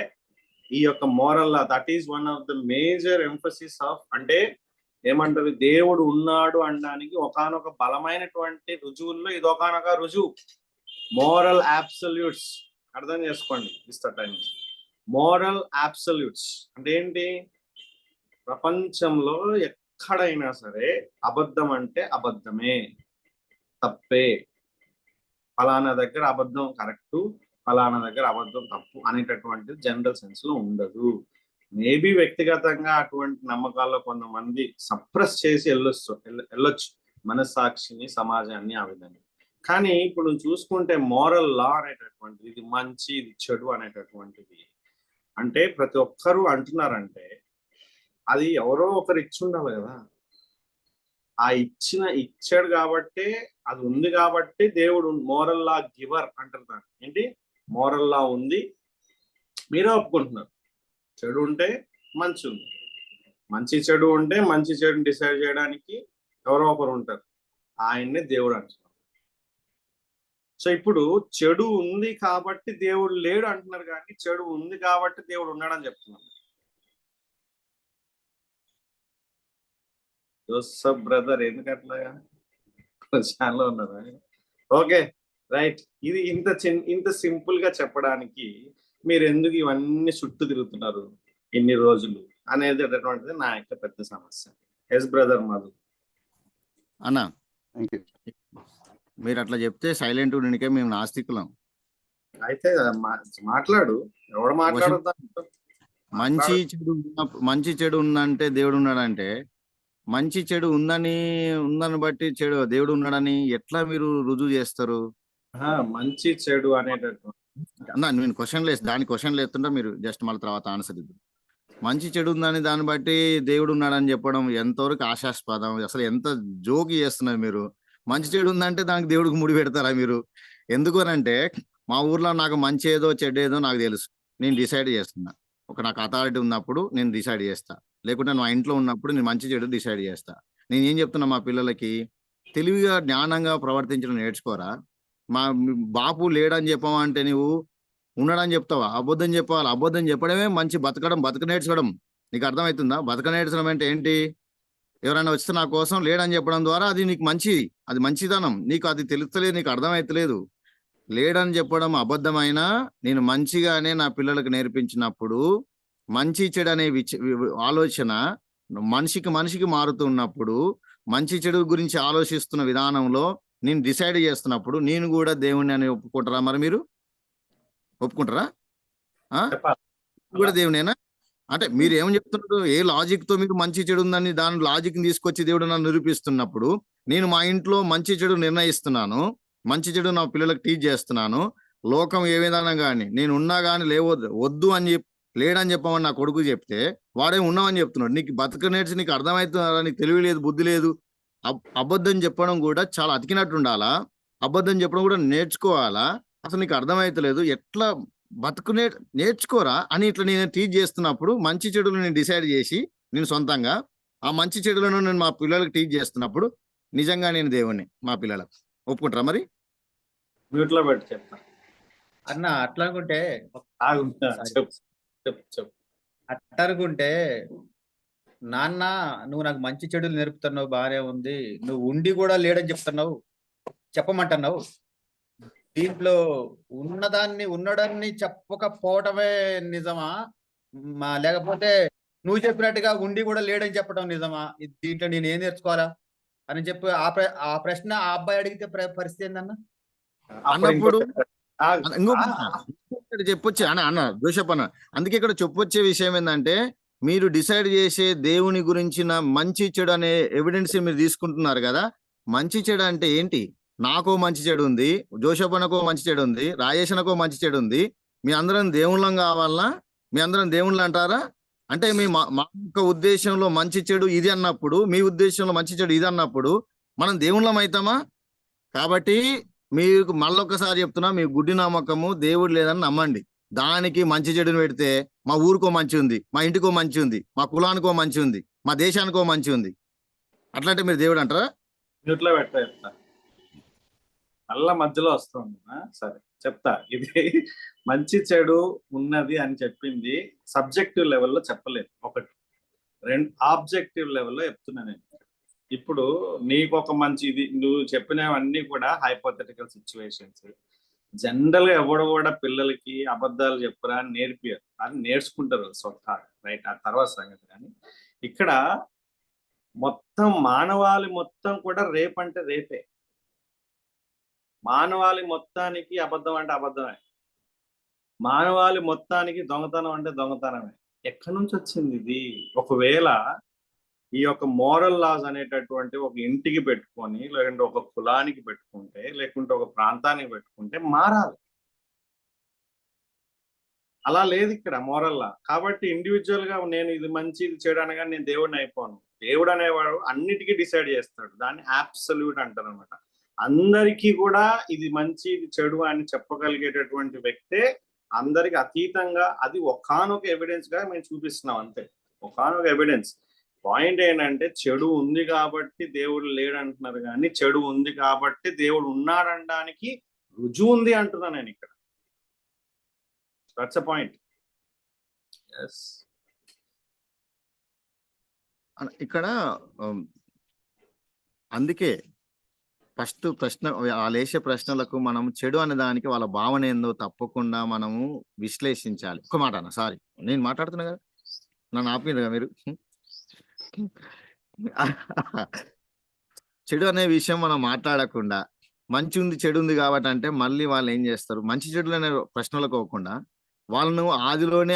ఈ యొక్క moral law that is one of the major emphasis of, అంటే ఏమంటారు, దేవుడు ఉన్నాడు అనడానికి ఒకానొక బలమైనటువంటి రుజువుల్లో ఇది ఒకానొక రుజువు. మోరల్ అబ్సల్యూట్స్ అర్థం చేసుకోండి. టైం మోరల్ అబ్సల్యూట్స్ అంటే ఏంటి? ప్రపంచంలో ఎక్కడైనా సరే అబద్ధం అంటే అబద్ధమే, తప్పే. ఫలానా దగ్గర అబద్ధం కరెక్ట్, ఫలానా దగ్గర అబద్ధం తప్పు అనేటటువంటిది జనరల్ సెన్స్ లో ఉండదు. మేబీ వ్యక్తిగతంగా అటువంటి నమ్మకాల్లో కొంతమంది సప్రెస్ చేసి వెళ్ళొచ్చు మనస్సాక్షిని, సమాజాన్ని, ఆ విధంగా. కానీ ఇప్పుడు చూసుకుంటే మోరల్ లా అనేటటువంటిది, ఇది మంచి ఇది చెడు అనేటటువంటిది అంటే ప్రతి ఒక్కరూ అంటున్నారంటే అది ఎవరో ఒకరు ఇచ్చి ఉండాలి కదా. ఆ ఇచ్చాడు కాబట్టి అది ఉంది కాబట్టి దేవుడు మోరల్ లా గివర్ అంటారు. ఏంటి? మోరల్ లా ఉంది, మీరే ఒప్పుకుంటున్నారు. చెడు ఉంటే మంచి ఉంది, మంచి చెడు ఉంటే మంచి చెడుని డిసైడ్ చేయడానికి ఎవరో ఒకరు ఉంటారు, ఆయన్నే దేవుడు అంటున్నారు. సో ఇప్పుడు చెడు ఉంది కాబట్టి దేవుడు లేడు అంటున్నారు, కానీ చెడు ఉంది కాబట్టి దేవుడు ఉన్నాడని చెప్తున్నాను. జోసఫ్ బ్రదర్ ఎందుకట్లాగా చాలా ఉన్నారా? Okay right. ఇది ఇంత సింపుల్ గా చెప్పడానికి మీరు ఎందుకు ఇవన్నీ చుట్టూ తిరుగుతున్నారు ఇన్ని రోజులు అనేది అటువంటిది నా యొక్క పెద్ద సమస్య. Yes brother Madhu. అన్నా థ్యాంక్ యూ. మీరు అట్లా చెప్తే సైలెంట్ ఉండనికే మేము నాస్తికులం. అయితే మాట్లాడు, ఎవడు మాట్లాడొద్దా? మంచి చెడు ఉందంటే దేవుడు ఉన్నాడంటే, మంచి చెడు ఉందని బట్టి చెడు దేవుడు ఉన్నాడని ఎట్లా మీరు రుజువు చేస్తారు? మంచి చెడు అనేటటువంటి అన్నా నేను దాని క్వశ్చన్లు వేస్తుంటే మీరు జస్ట్ మళ్ళీ తర్వాత ఆన్సర్ ఇద్దాం. మంచి చెడు ఉందని దాన్ని బట్టి దేవుడు ఉన్నాడని చెప్పడం ఎంతవరకు ఆశాస్పదం, అసలు ఎంత జోకి చేస్తున్నారు మీరు. మంచి చెడు ఉందంటే దానికి దేవుడికి ముడి పెడతారా మీరు? ఎందుకు అంటే మా ఊర్లో నాకు మంచి ఏదో చెడు ఏదో నాకు తెలుసు, నేను డిసైడ్ చేస్తున్నా. నాకు అథారిటీ ఉన్నప్పుడు నేను డిసైడ్ చేస్తా, లేకుంటే మా ఇంట్లో ఉన్నప్పుడు నేను మంచి చెడు డిసైడ్ చేస్తా. నేను ఏం చెప్తున్నా, మా పిల్లలకి తెలివిగా జ్ఞానంగా ప్రవర్తించడం నేర్చుకోరా. మా బాపు లేడని చెప్పమంటే నువ్వు ఉన్నాడని చెప్తావా? అబద్ధం చెప్పాలి. అబద్ధం చెప్పడమే మంచి బతక నేర్చుకోవడం. నీకు అర్థమవుతుందా? బతక నేర్చడం అంటే ఏంటి? ఎవరైనా వస్తే నా కోసం లేడని చెప్పడం ద్వారా అది నీకు మంచిది, అది మంచిదనం. నీకు అది తెలుస్తలేదు, నీకు అర్థమవుతలేదు. లేడని చెప్పడం అబద్ధమైనా నేను మంచిగానే నా పిల్లలకు నేర్పించినప్పుడు మంచి చెడు అనే ఆలోచన మనిషికి మారుతున్నప్పుడు, మంచి చెడు గురించి ఆలోచిస్తున్న విధానంలో నేను డిసైడ్ చేస్తున్నప్పుడు నేను కూడా దేవుణ్ణి అని ఒప్పుకుంటారా? మరి మీరు ఒప్పుకుంటారా? కూడా దేవునేనా అంటే మీరు ఏమని చెప్తున్నారు? ఏ లాజిక్ తో మీరు మంచి చెడు ఉందని దాని లాజిక్ తీసుకొచ్చి దేవుడు నన్ను నిరూపిస్తున్నప్పుడు, నేను మా ఇంట్లో మంచి చెడు నిర్ణయిస్తున్నాను, మంచి చెడు నా పిల్లలకు టీచ్ చేస్తున్నాను. లోకం ఏ విధానం కానీ నేను ఉన్నా కానీ వద్దు అని లేడని చెప్పమని నా కొడుకు చెప్తే వాడే ఉన్నామని చెప్తున్నాడు. నీకు బతక నేర్చి నీకు అర్థమవుతున్నారా? నీకు తెలివి లేదు, బుద్ధి లేదు. అబద్ధం చెప్పడం కూడా చాలా అతికినట్టు ఉండాలా? అబద్ధం చెప్పడం కూడా నేర్చుకోవాలా? అసలు నీకు అర్థమవుతలేదు, ఎట్లా నేర్చుకోరా అని ఇట్లా నేను టీచ్ చేస్తున్నప్పుడు, మంచి చెడులు నేను డిసైడ్ చేసి నేను సొంతంగా ఆ మంచి చెడులను నేను మా పిల్లలకు టీచ్ చేస్తున్నప్పుడు నిజంగా నేను దేవుణ్ణి మా పిల్లలకు ఒప్పుకుంటారా? మరి మ్యూట్ లో పెట్టి చెప్తా అన్న. అట్లా అనుకుంటే చెప్పు. అట్లా అనుకుంటే నాన్న నువ్వు నాకు మంచి చెడులు నేర్పుతున్నావు, బాగానే ఉంది. నువ్వు ఉండి కూడా లేడని చెప్తున్నావు, చెప్పమంటున్నావు. దీంట్లో ఉన్నదాన్ని చెప్పకపోవటమే నిజమా, లేకపోతే నువ్వు చెప్పినట్టుగా ఉండి కూడా లేడని చెప్పడం నిజమా? దీంట్లో నేను ఏం నేర్చుకోవాలా అని చెప్పి ఆ ప్రశ్న ఆ అబ్బాయి అడిగితే పరిస్థితి ఏందన్నా? అన్నప్పుడు ఇంకొకటి చెప్పొచ్చే అన్న జోసెఫ్ అన్న. అందుకే ఇక్కడ చెప్పొచ్చే విషయం ఏంటంటే, మీరు డిసైడ్ చేసే దేవుని గురించిన మంచి చెడు అనే ఎవిడెన్స్ మీరు తీసుకుంటున్నారు కదా. మంచి చెడు అంటే ఏంటి? నాకో మంచి చెడు ఉంది, జోసెఫ్ అన్నకో మంచి చెడు ఉంది, రాజేష్ అన్నకో మంచి చెడు ఉంది. మీ అందరం దేవుళ్ళం కావాలనా? మీ అందరం దేవుళ్ళు అంటారా? అంటే మా యొక్క ఉద్దేశంలో మంచి చెడు ఇది అన్నప్పుడు, మీ ఉద్దేశంలో మంచి చెడు ఇది అన్నప్పుడు మనం దేవుళ్ళం అవుతామా? కాబట్టి మీకు మళ్ళొక్కసారి చెప్తున్నా, మీ గుడ్డి నమ్మకము దేవుడు లేదని నమ్మండి. దానికి మంచి చెడుని పెడితే మా ఊరికో మంచి ఉంది, మా ఇంటికో మంచి ఉంది, మా కులానికో మంచి ఉంది, మా దేశానికో మంచి ఉంది. అట్లాంటే మీరు దేవుడు అంటారా? మ్యూట్లో చెప్తా, మళ్ళా మధ్యలో వస్తుంది. సరే చెప్తా. ఇది మంచి చెడు ఉన్నది అని చెప్పింది సబ్జెక్టివ్ లెవెల్లో చెప్పలేదు. ఒకటి. రెండు, ఆబ్జెక్టివ్ లెవెల్లో చెప్తున్నా నేను. ఇప్పుడు నీకు ఒక మంచి ఇది నువ్వు చెప్పినవన్నీ కూడా హైపోథెటికల్ సిచ్యువేషన్స్. జనరల్ గా ఎవడు కూడా పిల్లలకి అబద్ధాలు చెప్పురా అని నేర్పియారు, అని నేర్చుకుంటారు స్వతహాగా, రైట్? ఆ తర్వాత సంగతి. కానీ ఇక్కడ మొత్తం మానవాళి మొత్తం కూడా రేపంటే రేపే. మానవాళి మొత్తానికి అబద్ధం అంటే అబద్ధమే. మానవాళి మొత్తానికి దొంగతనం అంటే దొంగతనమే. ఎక్కడి నుంచి వచ్చింది ఇది? ఒకవేళ ఈ యొక్క మోరల్ లాస్ అనేటటువంటి ఒక ఇంటికి పెట్టుకొని, లేకుంటే ఒక కులానికి పెట్టుకుంటే, లేకుంటే ఒక ప్రాంతానికి పెట్టుకుంటే మారాలి. అలా లేదు ఇక్కడ మోరల్ లా. కాబట్టి ఇండివిజువల్ గా నేను ఇది మంచి ఇది చెడు అనగా నేను దేవుడిని అయిపోను. దేవుడు అనేవాడు అన్నిటికీ డిసైడ్ చేస్తాడు. దాన్ని అబ్సల్యూట్ అంటారు అనమాట. అందరికీ కూడా ఇది మంచి ఇది చెడు అని చెప్పగలిగేటటువంటి వ్యక్తే అందరికి అతీతంగా. అది ఒకానొక ఎవిడెన్స్ గా మేము చూపిస్తున్నాం అంతే, ఒకానొక ఎవిడెన్స్. పాయింట్ ఏంటంటే, చెడు ఉంది కాబట్టి దేవుడు లేడు అంటున్నారు, కానీ చెడు ఉంది కాబట్టి దేవుడు ఉన్నాడనడానికి రుజువు ఉంది అంటున్నా నేను ఇక్కడ. That's a point. ఎస్. ఇక్కడ అందుకే ఫస్ట్ ప్రశ్న వాళ్ళు వేసే ప్రశ్నలకు మనం చెడు అనే దానికి వాళ్ళ భావన ఏందో తప్పకుండా మనము విశ్లేషించాలి. ఒక మాట అన్న, సారీ నేను మాట్లాడుతున్నా కదా, నన్ను ఆపిరు కదా మీరు. చెడు అనే విషయం మనం మాట్లాడకుండా మంచి ఉంది చెడు ఉంది కాబట్టి అంటే మళ్ళీ వాళ్ళు ఏం చేస్తారు, మంచి చెడులు అనే ప్రశ్నలకు పోకుండా వాళ్ళను ఆదిలోనే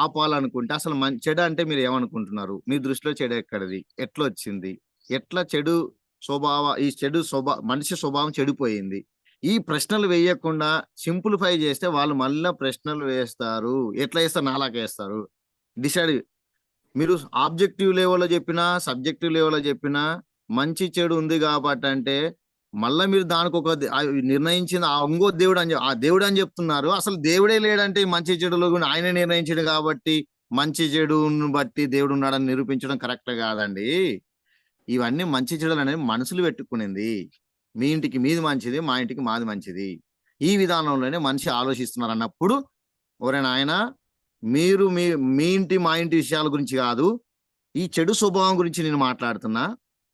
ఆపాలనుకుంటే అసలు చెడు అంటే మీరు ఏమనుకుంటున్నారు, మీ దృష్టిలో చెడు ఎక్కడిది, ఎట్లా వచ్చింది, ఎట్లా చెడు ఈ చెడు మనిషి స్వభావం చెడిపోయింది, ఈ ప్రశ్నలు వేయకుండా సింప్లిఫై చేస్తే వాళ్ళు మళ్ళీ ప్రశ్నలు వేస్తారు. ఎట్లా వేస్తారు, నాలాగా వేస్తారు. డిసైడ్ మీరు ఆబ్జెక్టివ్ లెవెల్లో చెప్పినా సబ్జెక్టివ్ లెవెల్లో చెప్పినా మంచి చెడు ఉంది కాబట్టి అంటే మళ్ళీ మీరు దానికి ఒక నిర్ణయించింది ఇంకో దేవుడు అని ఆ దేవుడు అని చెప్తున్నారు. అసలు దేవుడే లేడంటే మంచి చెడులో ఆయన నిర్ణయించాడు కాబట్టి మంచి చెడును బట్టి దేవుడు ఉన్నాడని నిరూపించడం కరెక్ట్ కాదండి. ఇవన్నీ మంచి చెడులు అనేది మనసులు పెట్టుకునేది. మీ ఇంటికి మీది మంచిది, మా ఇంటికి మాది మంచిది, ఈ విధానంలోనే మనిషి ఆలోచిస్తున్నారు అన్నప్పుడు ఎవరైనా ఆయన మీరు మీ ఇంటి మా ఇంటి విషయాల గురించి కాదు, ఈ చెడు స్వభావం గురించి నేను మాట్లాడుతున్నా.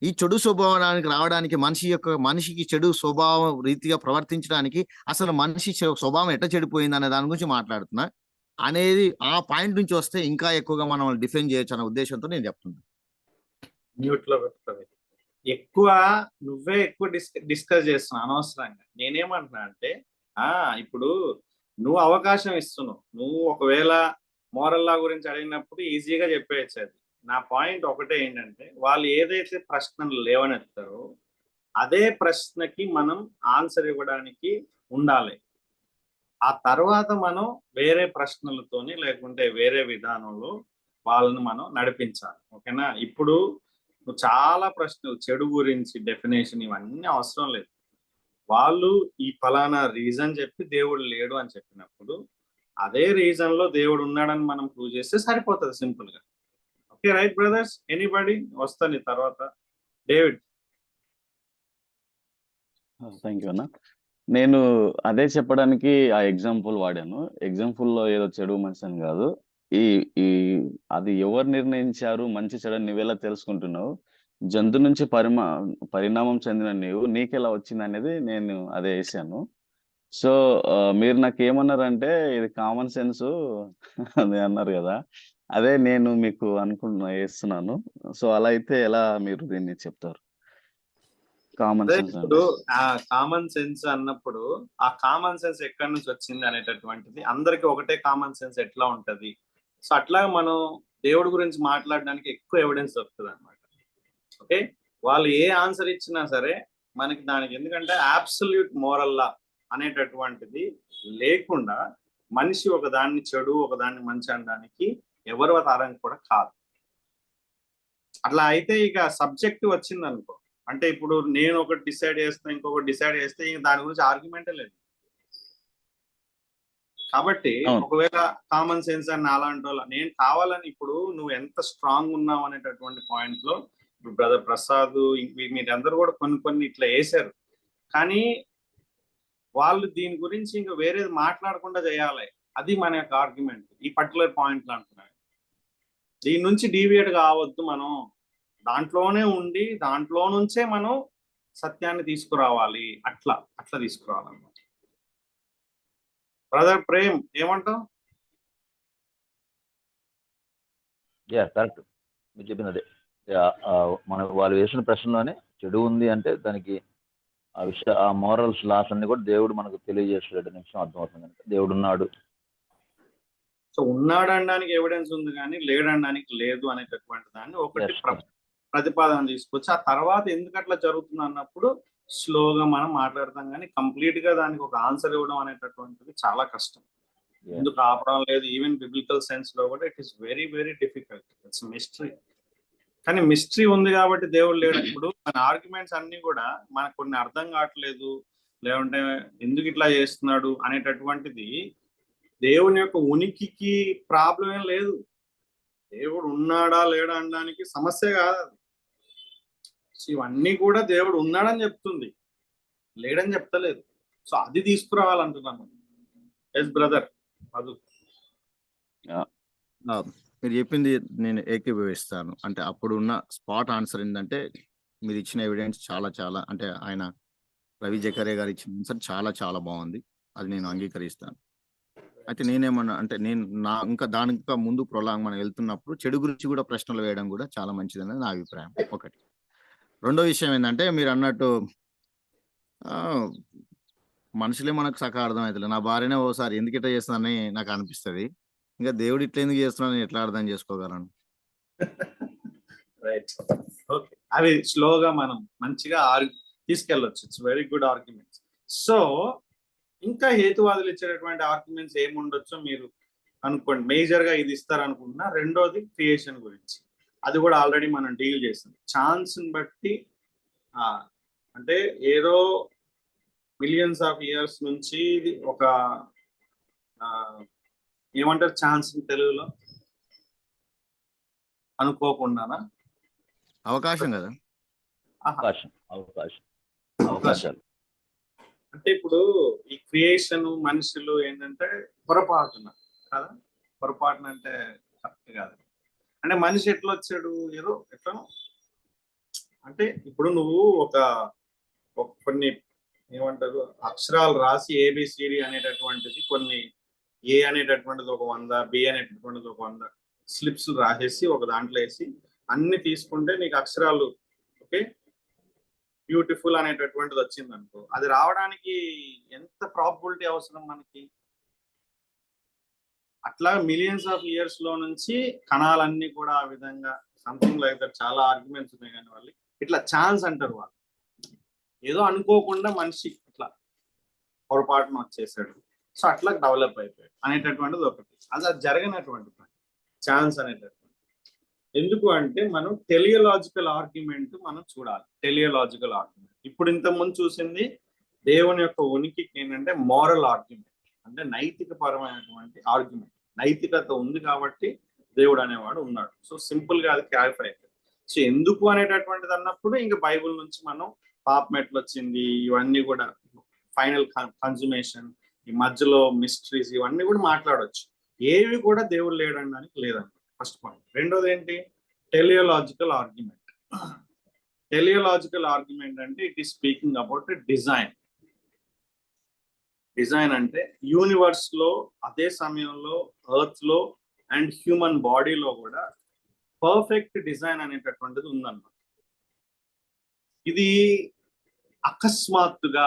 ఈ చెడు స్వభావానికి రావడానికి మనిషికి చెడు స్వభావం రీతిగా ప్రవర్తించడానికి అసలు మనిషి స్వభావం ఎట్లా చెడిపోయింది అనే దాని గురించి మాట్లాడుతున్నా అనేది ఆ పాయింట్ నుంచి వస్తే ఇంకా ఎక్కువగా మనం డిఫెండ్ చేయొచ్చు అనే ఉద్దేశంతో నేను చెప్తున్నా. మ్యూట్ లో పెట్టుకోవాలి. ఎక్కువ నువ్వే ఎక్కువ డిస్కస్ చేస్తున్నావు అనవసరంగా. నేనేమంటున్నా అంటే ఇప్పుడు నువ్వు అవకాశం ఇస్తున్నావు. నువ్వు ఒకవేళ మోరల్ లా గురించి అడిగినప్పుడు ఈజీగా చెప్పేయచ్చు. అది నా పాయింట్ ఒకటే ఏంటంటే వాళ్ళు ఏదైతే ప్రశ్నలు లేవనెత్తారో అదే ప్రశ్నకి మనం ఆన్సర్ ఇవ్వడానికి ఉండాలి. ఆ తర్వాత మనం వేరే ప్రశ్నలతోని లేకుంటే వేరే విధానంలో వాళ్ళని మనం నడిపించాలి. ఓకేనా? ఇప్పుడు నువ్వు చాలా ప్రశ్నలు చెడు గురించి డెఫినేషన్ ఇవన్నీ అవసరం లేదు. వాళ్ళు ఈ ఫలానా రీజన్ చెప్పి దేవుడు లేడు అని చెప్పినప్పుడు అదే రీజన్ లో దేవుడు ఉన్నాడని మనం ప్రూవ్ చేస్తే సరిపోతుంది సింపుల్ గా. Okay right brothers? ఎనీబడి వస్తాను తర్వాత. డేవిడ్. థ్యాంక్ యూ అన్న. నేను అదే చెప్పడానికి ఆ ఎగ్జాంపుల్ వాడాను. ఎగ్జాంపుల్లో ఏదో చెడు మనిషి అని కాదు. ఈ ఈ అది ఎవరు నిర్ణయించారు మంచి చెడు నువ్వెలా తెలుసుకుంటున్నావు, జంతు నుంచి పరిణామం చెందిన నీకెలా వచ్చింది అనేది నేను అదే వేసాను. సో మీరు నాకు ఏమన్నారంటే ఇది కామన్ సెన్స్ అది అన్నారు కదా, అదే నేను మీకు వేస్తున్నాను. సో అలా అయితే ఎలా మీరు దీన్ని చెప్తారు? కామన్ సెన్స్ ఇప్పుడు ఆ కామన్ సెన్స్ అన్నప్పుడు ఆ కామన్ సెన్స్ ఎక్కడి నుంచి వచ్చింది అనేటటువంటిది అందరికి ఒకటే కామన్ సెన్స్ ఎట్లా ఉంటది. సో అట్లా మనం దేవుడి గురించి మాట్లాడడానికి ఎక్కువ ఎవిడెన్స్ దొరుకుతుంది అనమాట. ఓకే, వాళ్ళు ఏ ఆన్సర్ ఇచ్చినా సరే మనకి దానికి, ఎందుకంటే అబ్సల్యూట్ మోరల్ లా అనేటటువంటిది లేకుండా మనిషి ఒకదాన్ని చెడు ఒకదాన్ని మంచి అనడానికి ఎవరి తరం కూడా కాదు. అట్లా అయితే ఇక సబ్జెక్ట్ వచ్చింది అనుకో, అంటే ఇప్పుడు నేను ఒకటి డిసైడ్ చేస్తా ఇంకొకటి డిసైడ్ చేస్తే ఇంక దాని గురించి ఆర్గ్యుమెంటే లేదు. కాబట్టి ఒకవేళ కామన్ సెన్స్ అని అలాంటి వాళ్ళ నేను కావాలని, ఇప్పుడు నువ్వు ఎంత స్ట్రాంగ్ ఉన్నావు అనేటటువంటి పాయింట్ లో ఇప్పుడు బ్రదర్ ప్రసాద్ మీరందరూ కూడా కొన్ని ఇట్లా వేసారు. కానీ వాళ్ళు దీని గురించి ఇంకా వేరేది మాట్లాడకుండా చేయాలి. అది మన యొక్క ఆర్గ్యుమెంట్ ఈ పర్టికులర్ పాయింట్ లో అంటున్నాను. దీని నుంచి డీవియేట్ కావద్దు, మనం దాంట్లోనే ఉండి దాంట్లో నుంచే మనం సత్యాన్ని తీసుకురావాలి. అట్లా తీసుకురావాలన్నమాట. బ్రదర్ ప్రేమ్ ఏమంటావు? కరెక్ట్, మీరు చెప్పింది అదే. మన వాళ్ళు వేసిన ప్రశ్నలోనే చెడు ఉంది అంటే దానికి ఆ మోరల్స్ లాస్ అన్ని కూడా దేవుడు మనకు తెలియజేస్తాడు నిమిషం అర్థమవుతుంది. కనుక దేవుడు ఉన్నాడు. సో ఉన్నాడు అనడానికి ఎవిడెన్స్ ఉంది కానీ లేడు అనడానికి లేదు అనేటటువంటి దాన్ని ఒకటి ప్రతిపాదన తీసుకొచ్చి ఆ తర్వాత ఎందుకు అట్లా జరుగుతుంది అన్నప్పుడు స్లోగా మనం మాట్లాడతాం. కానీ కంప్లీట్ గా దానికి ఒక ఆన్సర్ ఇవ్వడం అనేటటువంటిది చాలా కష్టం. ఎందుకు ఆపడం లేదు, ఈవెన్ బిబ్లికల్ సెన్స్ లో కూడా it is very very difficult. It's mystery. కానీ మిస్టరీ ఉంది కాబట్టి దేవుడు లేడు. ఇప్పుడు మన ఆర్గ్యుమెంట్స్ అన్ని కూడా మనకు కొన్ని అర్థం కావట్లేదు, లేదంటే ఎందుకు ఇట్లా చేస్తున్నాడు అనేటటువంటిది దేవుని యొక్క ఉనికికి ప్రాబ్లం ఏం లేదు. దేవుడు ఉన్నాడా లేడా అనడానికి సమస్య కాదు. ఇవన్నీ కూడా దేవుడు ఉన్నాడని చెప్తుంది, లేడని చెప్తలేదు. సో అది తీసుకురావాలంటున్నాను. ఎస్ బ్రదర్ అది. మీరు చెప్పింది నేను ఏకీభవిస్తాను. అంటే అప్పుడు ఉన్న స్పాట్ ఆన్సర్ ఏంటంటే మీరు ఇచ్చిన ఎవిడెన్స్ చాలా చాలా అంటే ఆయన రవి జకరియా గారు ఇచ్చిన ఆన్సర్ చాలా చాలా బాగుంది. అది నేను అంగీకరిస్తాను. అయితే నేనేమన్నా అంటే ఇంకా దానికి ముందు ప్రొలాంగ్ మనం వెళ్తున్నప్పుడు చెడు గురించి కూడా ప్రశ్నలు వేయడం కూడా చాలా మంచిది అనేది నా అభిప్రాయం. ఒకటి. రెండో విషయం ఏంటంటే మీరు అన్నట్టు మనుషులే మనకు సకా అర్థమవుతుంది. నా భార్యనే ఓసారి ఎందుకు ఇట్లా చేస్తుందని నాకు అనిపిస్తుంది. ఇంకా దేవుడు ఇట్లా ఎందుకు చేస్తున్నాను ఎట్లా అర్థం చేసుకోగలను? Right, okay. అవి స్లోగా మనం మంచిగా తీసుకెళ్ళొచ్చు. It's very good arguments. So ఇంకా హేతువాదులు ఇచ్చేటటువంటి ఆర్గ్యుమెంట్స్ ఏముండొచ్చో మీరు అనుకోండి. మేజర్ గా ఇది ఇస్తారనుకుంటున్నా. రెండోది క్రియేషన్ గురించి, అది కూడా ఆల్రెడీ మనం డీల్ చేసాం. ఛాన్స్ ని బట్టి అంటే ఏదో మిలియన్స్ ఆఫ్ ఇయర్స్ నుంచి ఒక ఏమంటారు ఛాన్స్ తెలుగులో? అనుకోకుండానా? అవకాశం కదా. అవకాశాలు అంటే ఇప్పుడు ఈ క్రియేషన్ మనుషులు ఏంటంటే పొరపాటున కదా, పొరపాటున అంటే కరెక్ట్ కాదు. అంటే మనిషి ఎట్లా వచ్చాడు, ఏదో ఎట్లా అంటే ఇప్పుడు నువ్వు ఒక కొన్ని ఏమంటారు అక్షరాలు రాసి ఏబిసిడి అనేటటువంటిది కొన్ని ఏ అనేటటువంటిది ఒక 100, బి అనేటటువంటిది ఒక 100 స్లిప్స్ రాసేసి ఒక దాంట్లో వేసి అన్ని తీసుకుంటే నీకు అక్షరాలు ఓకే బ్యూటిఫుల్ అనేటటువంటిది వచ్చింది అనుకో. అది రావడానికి ఎంత ప్రాబిలిటీ అవసరం మనకి? అట్లా మిలియన్స్ ఆఫ్ ఇయర్స్ లో నుంచి కణాలన్నీ కూడా ఆ విధంగా సంథింగ్ లైక్ దట్. చాలా ఆర్గ్యుమెంట్స్ ఉన్నాయి కానీ వాళ్ళు ఇట్లా ఛాన్స్ అంటారు. వాళ్ళు ఏదో అనుకోకుండా మనిషి ఇట్లా పొరపాటున వచ్చేసాడు, సో అట్లా డెవలప్ అయిపోయాడు అనేటటువంటిది ఒకటి. అది జరగనటువంటి పని ఛాన్స్ అనేటటువంటి. ఎందుకు అంటే మనం టెలియలాజికల్ ఆర్గ్యుమెంట్ మనం చూడాలి. టెలియలాజికల్ ఆర్గ్యుమెంట్ ఇప్పుడు ఇంతకుముందు చూసింది దేవుని యొక్క ఉనికికి ఏంటంటే మోరల్ ఆర్గ్యుమెంట్, అంటే నైతిక పరమైనటువంటి ఆర్గ్యుమెంట్. నైతికత ఉంది కాబట్టి దేవుడు అనేవాడు ఉన్నాడు. సో సింపుల్ గా అది క్లారిఫై అవుతుంది. సో ఎందుకు అనేటటువంటిది అన్నప్పుడు ఇంకా బైబుల్ నుంచి మనం పాపం ఎట్లా వచ్చింది, ఇవన్నీ కూడా ఫైనల్ కన్సుమేషన్, ఈ మధ్యలో మిస్టరీస్, ఇవన్నీ కూడా మాట్లాడవచ్చు. ఏవి కూడా దేవుడు లేడనడానికి లేదండి, ఫస్ట్ పాయింట్. రెండోది ఏంటి? టెలియలాజికల్ ఆర్గ్యుమెంట్. టెలియలాజికల్ ఆర్గ్యుమెంట్ అంటే it is speaking about design. Design అంటే యూనివర్స్ లో అదే సమయంలో ఎర్త్ లో అండ్ హ్యూమన్ బాడీలో కూడా పర్ఫెక్ట్ డిజైన్ అనేటటువంటిది ఉందన్నమాట. ఇది అకస్మాత్తుగా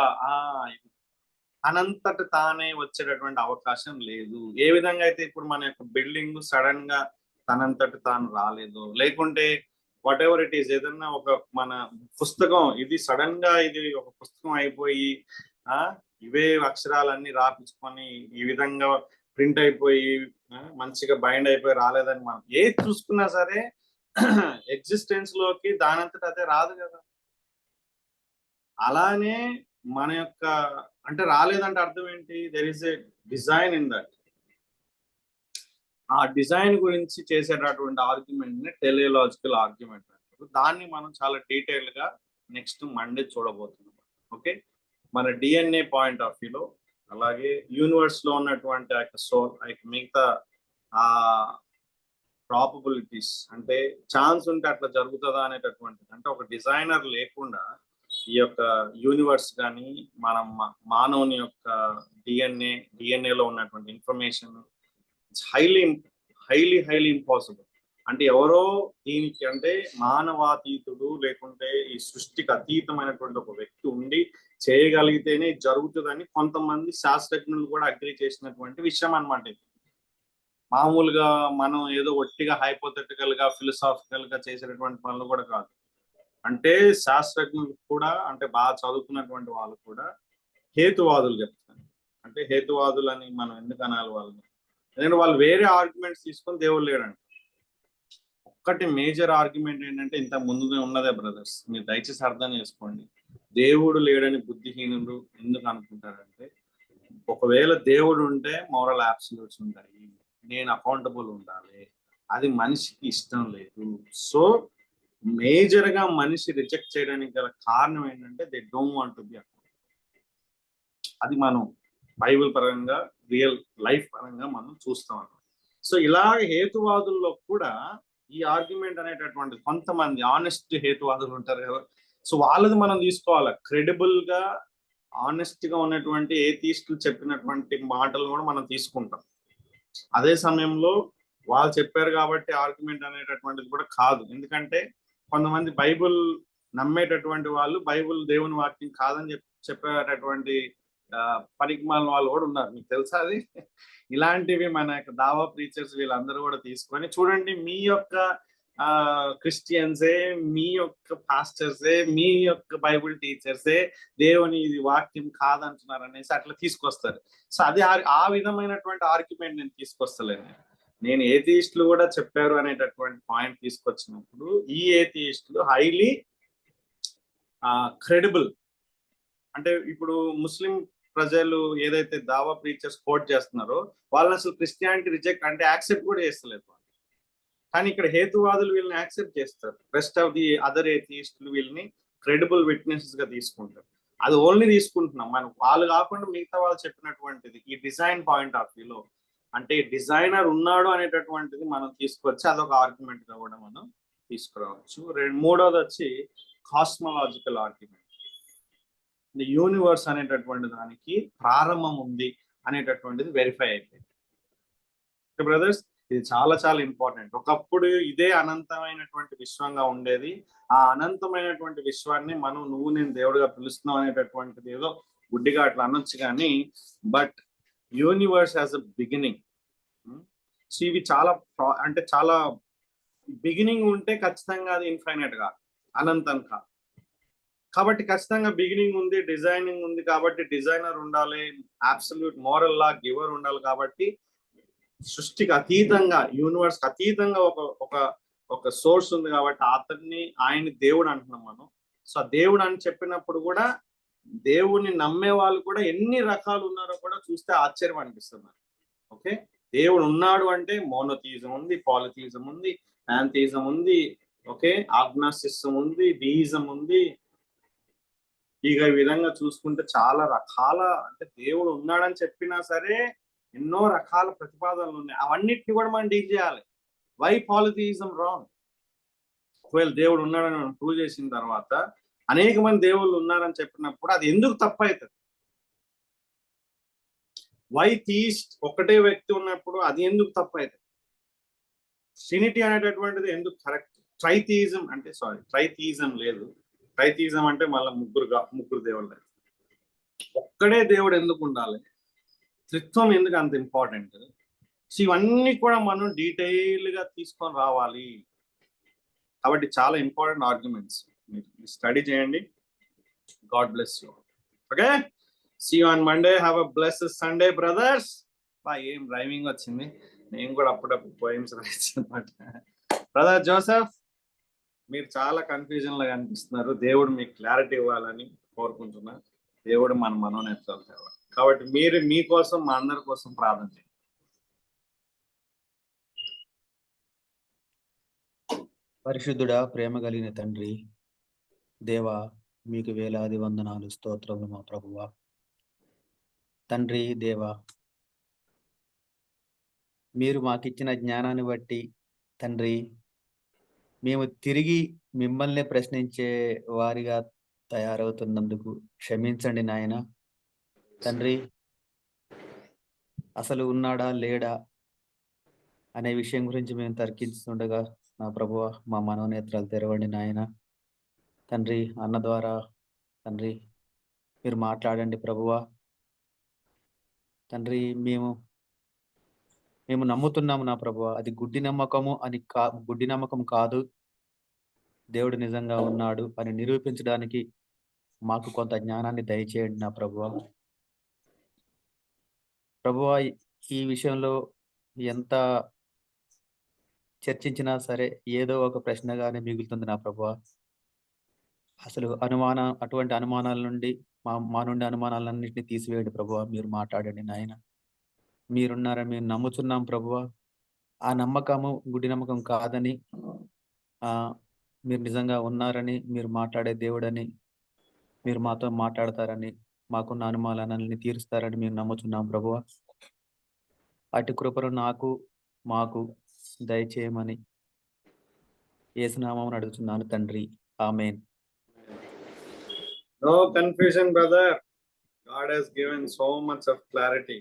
అనంతట తానే వచ్చేటటువంటి అవకాశం లేదు. ఏ విధంగా అయితే ఇప్పుడు మన యొక్క బిల్డింగ్ సడన్ గా తనంతట తాను రాలేదు, లేకుంటే వాట్ ఎవర్ ఇట్ ఈస్, ఏదన్నా ఒక మన పుస్తకం ఇది సడన్ గా ఇది ఒక పుస్తకం అయిపోయి ఇవే అక్షరాలన్నీ రాపించుకొని ఈ విధంగా ప్రింట్ అయిపోయి మంచిగా బైండ్ అయిపోయి రాలేదని మనం ఏది చూసుకున్నా సరే ఎగ్జిస్టెన్స్ లోకి దానంతట అదే రాదు కదా. అలానే మన యొక్క అంటే రాలేదంటే అర్థం ఏంటి? There is a design in that. ఆ డిజైన్ గురించి చేసేటటువంటి ఆర్గ్యుమెంట్ ని టెలియలాజికల్ ఆర్గ్యుమెంట్ అంటారు. దాన్ని మనం చాలా డీటెయిల్ గా నెక్స్ట్ మండే చూడబోతున్నాం. ఓకే, మన డిఎన్ఏ పాయింట్ ఆఫ్ వ్యూలో, అలాగే యూనివర్స్ లో ఉన్నటువంటి ఆ యొక్క సోల్, ఆ యొక్క మిగతా ఆ ప్రాబబిలిటీస్, అంటే ఛాన్స్ ఉంటే అట్లా జరుగుతుందా అనేటటువంటిది. అంటే ఒక డిజైనర్ లేకుండా ఈ యొక్క యూనివర్స్ కానీ మనం మానవుని యొక్క డిఎన్ఏలో ఉన్నటువంటి ఇన్ఫర్మేషన్ హైలీ హైలీ ఇంపాసిబుల్. అంటే ఎవరో దీనికి అంటే మానవాతీతుడు లేకుంటే ఈ సృష్టికి అతీతమైనటువంటి ఒక వ్యక్తి ఉండి చేయగలిగితేనే జరుగుతుందని కొంతమంది శాస్త్రజ్ఞులు కూడా అగ్రి చేసినటువంటి విషయం అన్నమాట. ఇది మామూలుగా మనం ఏదో ఒట్టిగా హైపోథెటికల్ గా ఫిలసాఫికల్ గా చేసేటటువంటి పనులు కూడా కాదు. అంటే శాస్త్రజ్ఞులు కూడా, అంటే బాగా చదువుకున్నటువంటి వాళ్ళు కూడా హేతువాదులు చెప్తారు. అంటే హేతువాదులు అని మనం ఎందుకు అనాలి వాళ్ళని? ఎందుకంటే వాళ్ళు వేరే ఆర్గ్యుమెంట్స్ తీసుకొని దేవుడు లేడంట. ఒక్కటి మేజర్ ఆర్గ్యుమెంట్ ఏంటంటే ఇంత ముందు ఉన్నదే బ్రదర్స్, మీరు దయచేసి అర్థం చేసుకోండి. దేవుడు లేడని బుద్ధిహీనులు ఎందుకు అనుకుంటారంటే, ఒకవేళ దేవుడు ఉంటే మోరల్ అబ్సల్యూట్స్ ఉంటాయి, నేను అకౌంటబుల్ ఉండాలి, అది మనిషికి ఇష్టం లేదు. సో మేజర్ గా మనిషి రిజెక్ట్ చేయడానికి గల కారణం ఏంటంటే they don't want to be accountable. అది మనం బైబిల్ పరంగా రియల్ లైఫ్ పరంగా మనం చూస్తాం అన్నమాట. సో ఇలాగ హేతువాదుల్లో కూడా ఈ ఆర్గ్యుమెంట్ అనేటటువంటి కొంతమంది ఆనెస్ట్ హేతువాదులు ఉంటారు కదా, సో వాళ్ళది మనం తీసుకోవాలి. క్రెడిబుల్ గా ఆనెస్ట్ గా ఉన్నటువంటి ఏథీస్టులు చెప్పినటువంటి మాటలు కూడా మనం తీసుకుంటాం. అదే సమయంలో వాళ్ళు చెప్పారు కాబట్టి ఆర్గ్యుమెంట్ అనేటటువంటిది కూడా కాదు. ఎందుకంటే కొంతమంది బైబుల్ నమ్మేటటువంటి వాళ్ళు బైబుల్ దేవుని వాక్యం కాదని చెప్పేటటువంటి పనికిమాలిన వాళ్ళు కూడా ఉన్నారు. మీకు తెలుసా అది? ఇలాంటివి మన యొక్క దావా ప్రీచర్స్ వీళ్ళందరూ కూడా తీసుకొని చూడండి, మీ యొక్క క్రిస్టియన్సే, మీ యొక్క పాస్టర్సే, మీ యొక్క బైబుల్ టీచర్సే దేవుని ఇది వాక్యం కాదంటున్నారు అనేసి అట్లా తీసుకొస్తారు. సో అది ఆ విధమైనటువంటి ఆర్గ్యుమెంట్ నేను తీసుకొస్తలేను. నేను ఏథీస్టులు కూడా చెప్పారు అనేటటువంటి పాయింట్ తీసుకొచ్చినప్పుడు ఈ ఏథీస్టులు హైలీ క్రెడిబుల్. అంటే ఇప్పుడు ముస్లిం ప్రజలు ఏదైతే దావా ప్రీచర్స్ కోట్ చేస్తున్నారో వాళ్ళని అసలు క్రిస్టియానిటీ రిజెక్ట్ అంటే యాక్సెప్ట్ కూడా చేస్తలేదు. కానీ ఇక్కడ హేతువాదులు వీళ్ళని యాక్సెప్ట్ చేస్తారు. రెస్ట్ ఆఫ్ ది అదర్ ఏథీస్టులు వీళ్ళని క్రెడిబుల్ విట్నెసెస్ గా తీసుకుంటారు. అది ఓన్లీ తీసుకుంటున్నాం మనం, వాళ్ళు కాకుండా మిగతా వాళ్ళు చెప్పినటువంటిది ఈ డిజైన్ పాయింట్ ఆఫ్ వ్యూలో అంటే డిజైనర్ ఉన్నాడు అనేటటువంటిది మనం తీసుకొచ్చి అదొక ఆర్గ్యుమెంట్ గా కూడా మనం తీసుకురావచ్చు. మూడోది వచ్చి కాస్మలాజికల్ ఆర్గ్యుమెంట్. యూనివర్స్ అనేటటువంటి దానికి ప్రారంభం ఉంది అనేటటువంటిది వెరిఫై అయిపోయింది. బ్రదర్స్, ఇది చాలా చాలా ఇంపార్టెంట్. ఒకప్పుడు ఇదే అనంతమైనటువంటి విశ్వంగా ఉండేది. ఆ అనంతమైనటువంటి విశ్వాన్ని మనం నువ్వు నేను దేవుడిగా పిలుస్తున్నావు అనేటటువంటిది ఏదో గుడ్డిగా అట్లా అనొచ్చు కానీ, but universe as a beginning. So ఇవి చాలా అంటే చాలా బిగినింగ్ ఉంటే ఖచ్చితంగా అది ఇన్ఫైనైట్ గా అనంతం కాదు. కాబట్టి ఖచ్చితంగా బిగినింగ్ ఉంది, డిజైనింగ్ ఉంది కాబట్టి డిజైనర్ ఉండాలి, అబ్సల్యూట్ మోరల్ లా గివర్ ఉండాలి. కాబట్టి సృష్టికి అతీతంగా యూనివర్స్ అతీతంగా ఒక సోర్స్ ఉంది కాబట్టి అతన్ని ఆయన దేవుడు అంటున్నాం మనం. సో దేవుడు అని చెప్పినప్పుడు కూడా దేవుణ్ణి నమ్మే వాళ్ళు కూడా ఎన్ని రకాలు ఉన్నారో కూడా చూస్తే ఆశ్చర్యం అనిపిస్తుంది. ఓకే, దేవుడు ఉన్నాడు అంటే మోనోథియిజం ఉంది, పాలిథియిజం ఉంది, పాంథియిజం ఉంది, ఓకే, ఆగ్నాస్టిసిజం ఉంది, డీయిజం ఉంది. ఇక ఈ విధంగా చూసుకుంటే చాలా రకాల అంటే దేవుడు ఉన్నాడని చెప్పినా సరే ఎన్నో రకాల ప్రతిపాదనలు ఉన్నాయి. అవన్నిటిని కూడా మనం డీల్ చేయాలి. Why polytheism wrong? ఒకవేళ దేవుడు ఉన్నాడని మనం ప్రూవ్ చేసిన తర్వాత అనేక మంది దేవుళ్ళు ఉన్నారని చెప్పినప్పుడు అది ఎందుకు తప్పు అవుతుంది? వై థీయిస్ట్ ఒకటే వ్యక్తి ఉన్నప్పుడు అది ఎందుకు తప్పు అవుతుంది? ట్రినిటీ అనేటటువంటిది ఎందుకు కరెక్ట్? ట్రైథియిజం అంటే ట్రైథియిజం లేదు. ట్రైథియిజం అంటే మళ్ళీ ముగ్గురు దేవుళ్ళు. ఒక్కడే దేవుడు ఎందుకు ఉండాలి? త్రిత్వం ఎందుకు అంత ఇంపార్టెంట్? సో ఇవన్నీ కూడా మనం డీటెయిల్ గా తీసుకొని రావాలి. కాబట్టి చాలా ఇంపార్టెంట్ ఆర్గ్యుమెంట్స్. మీరు స్టడీ చేయండి. God bless you. Okay, see you on Monday. Have a blessed Sunday brothers. ఏం రైమింగ్ వచ్చింది. నేను కూడా అప్పుడప్పుడు పోయిమ్స్ రాయచ్చు అనమాట. బ్రదర్ జోసెఫ్, మీరు చాలా కన్ఫ్యూజన్ లాగా అనిపిస్తున్నారు. దేవుడు మీకు క్లారిటీ ఇవ్వాలని కోరుకుంటున్నా. దేవుడు మన మనోనేత్రాలు తేవాలి. కాబట్టి మీరు మీకోసం మా అందరి కోసం ప్రార్థన చేయండి. పరిశుద్ధుడా, ప్రేమ కలిగిన తండ్రి, దేవా, మీకు వేలాది వందనాలు, స్తోత్రములు మా ప్రభువా. తండ్రి, దేవా, మీరు మాకిచ్చిన జ్ఞానాన్ని బట్టి తండ్రి మేము తిరిగి మిమ్మల్ని ప్రశ్నించే వారిగా తయారవుతున్నందుకు క్షమించండి నాయన. తండ్రి, అసలు ఉన్నాడా లేడా అనే విషయం గురించి మేము తర్కిస్తుండగా నా ప్రభువ మా మనోనేత్రాలు తెరవండి నాయన. తండ్రి, అన్న ద్వారా తండ్రి మీరు మాట్లాడండి ప్రభువా. తండ్రి, మేము నమ్ముతున్నాము నా ప్రభువా. అది గుడ్డి నమ్మకం కాదు. దేవుడు నిజంగా ఉన్నాడు అని నిరూపించడానికి మాకు కొంత జ్ఞానాన్ని దయచేయండి నా ప్రభువా. ప్రభువా, ఈ విషయంలో ఎంత చర్చించినా సరే ఏదో ఒక ప్రశ్నగానే మిగులుతుంది నా ప్రభువా. అసలు అటువంటి అనుమానాల నుండి మా నుండి అనుమానాలన్నింటినీ తీసివేయండి ప్రభువా. మీరు మాట్లాడండి నాయన. మీరున్నారని మేము నమ్ముతున్నాం ప్రభువా. ఆ నమ్మకము గుడ్డి నమ్మకం కాదని, మీరు నిజంగా ఉన్నారని, మీరు మాట్లాడే దేవుడని, మీరు మాతో మాట్లాడతారని మాకున్న అనుమానాలన్నీ తీరుస్తారని మేము నమ్ముచున్నాం ప్రభువా. అటు కృపను మాకు దయచేయమని యేసునామమున అడుగుతున్నాను తండ్రి. ఆమేన్. No confusion, brother. God has given so much of clarity.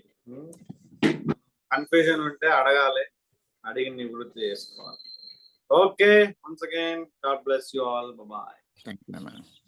Confusion ఉంటే అడగాలి, అడిగి నివృత్తి చేసుకోవాలి. Okay, once again, God bless you all. Bye bye. Thank you.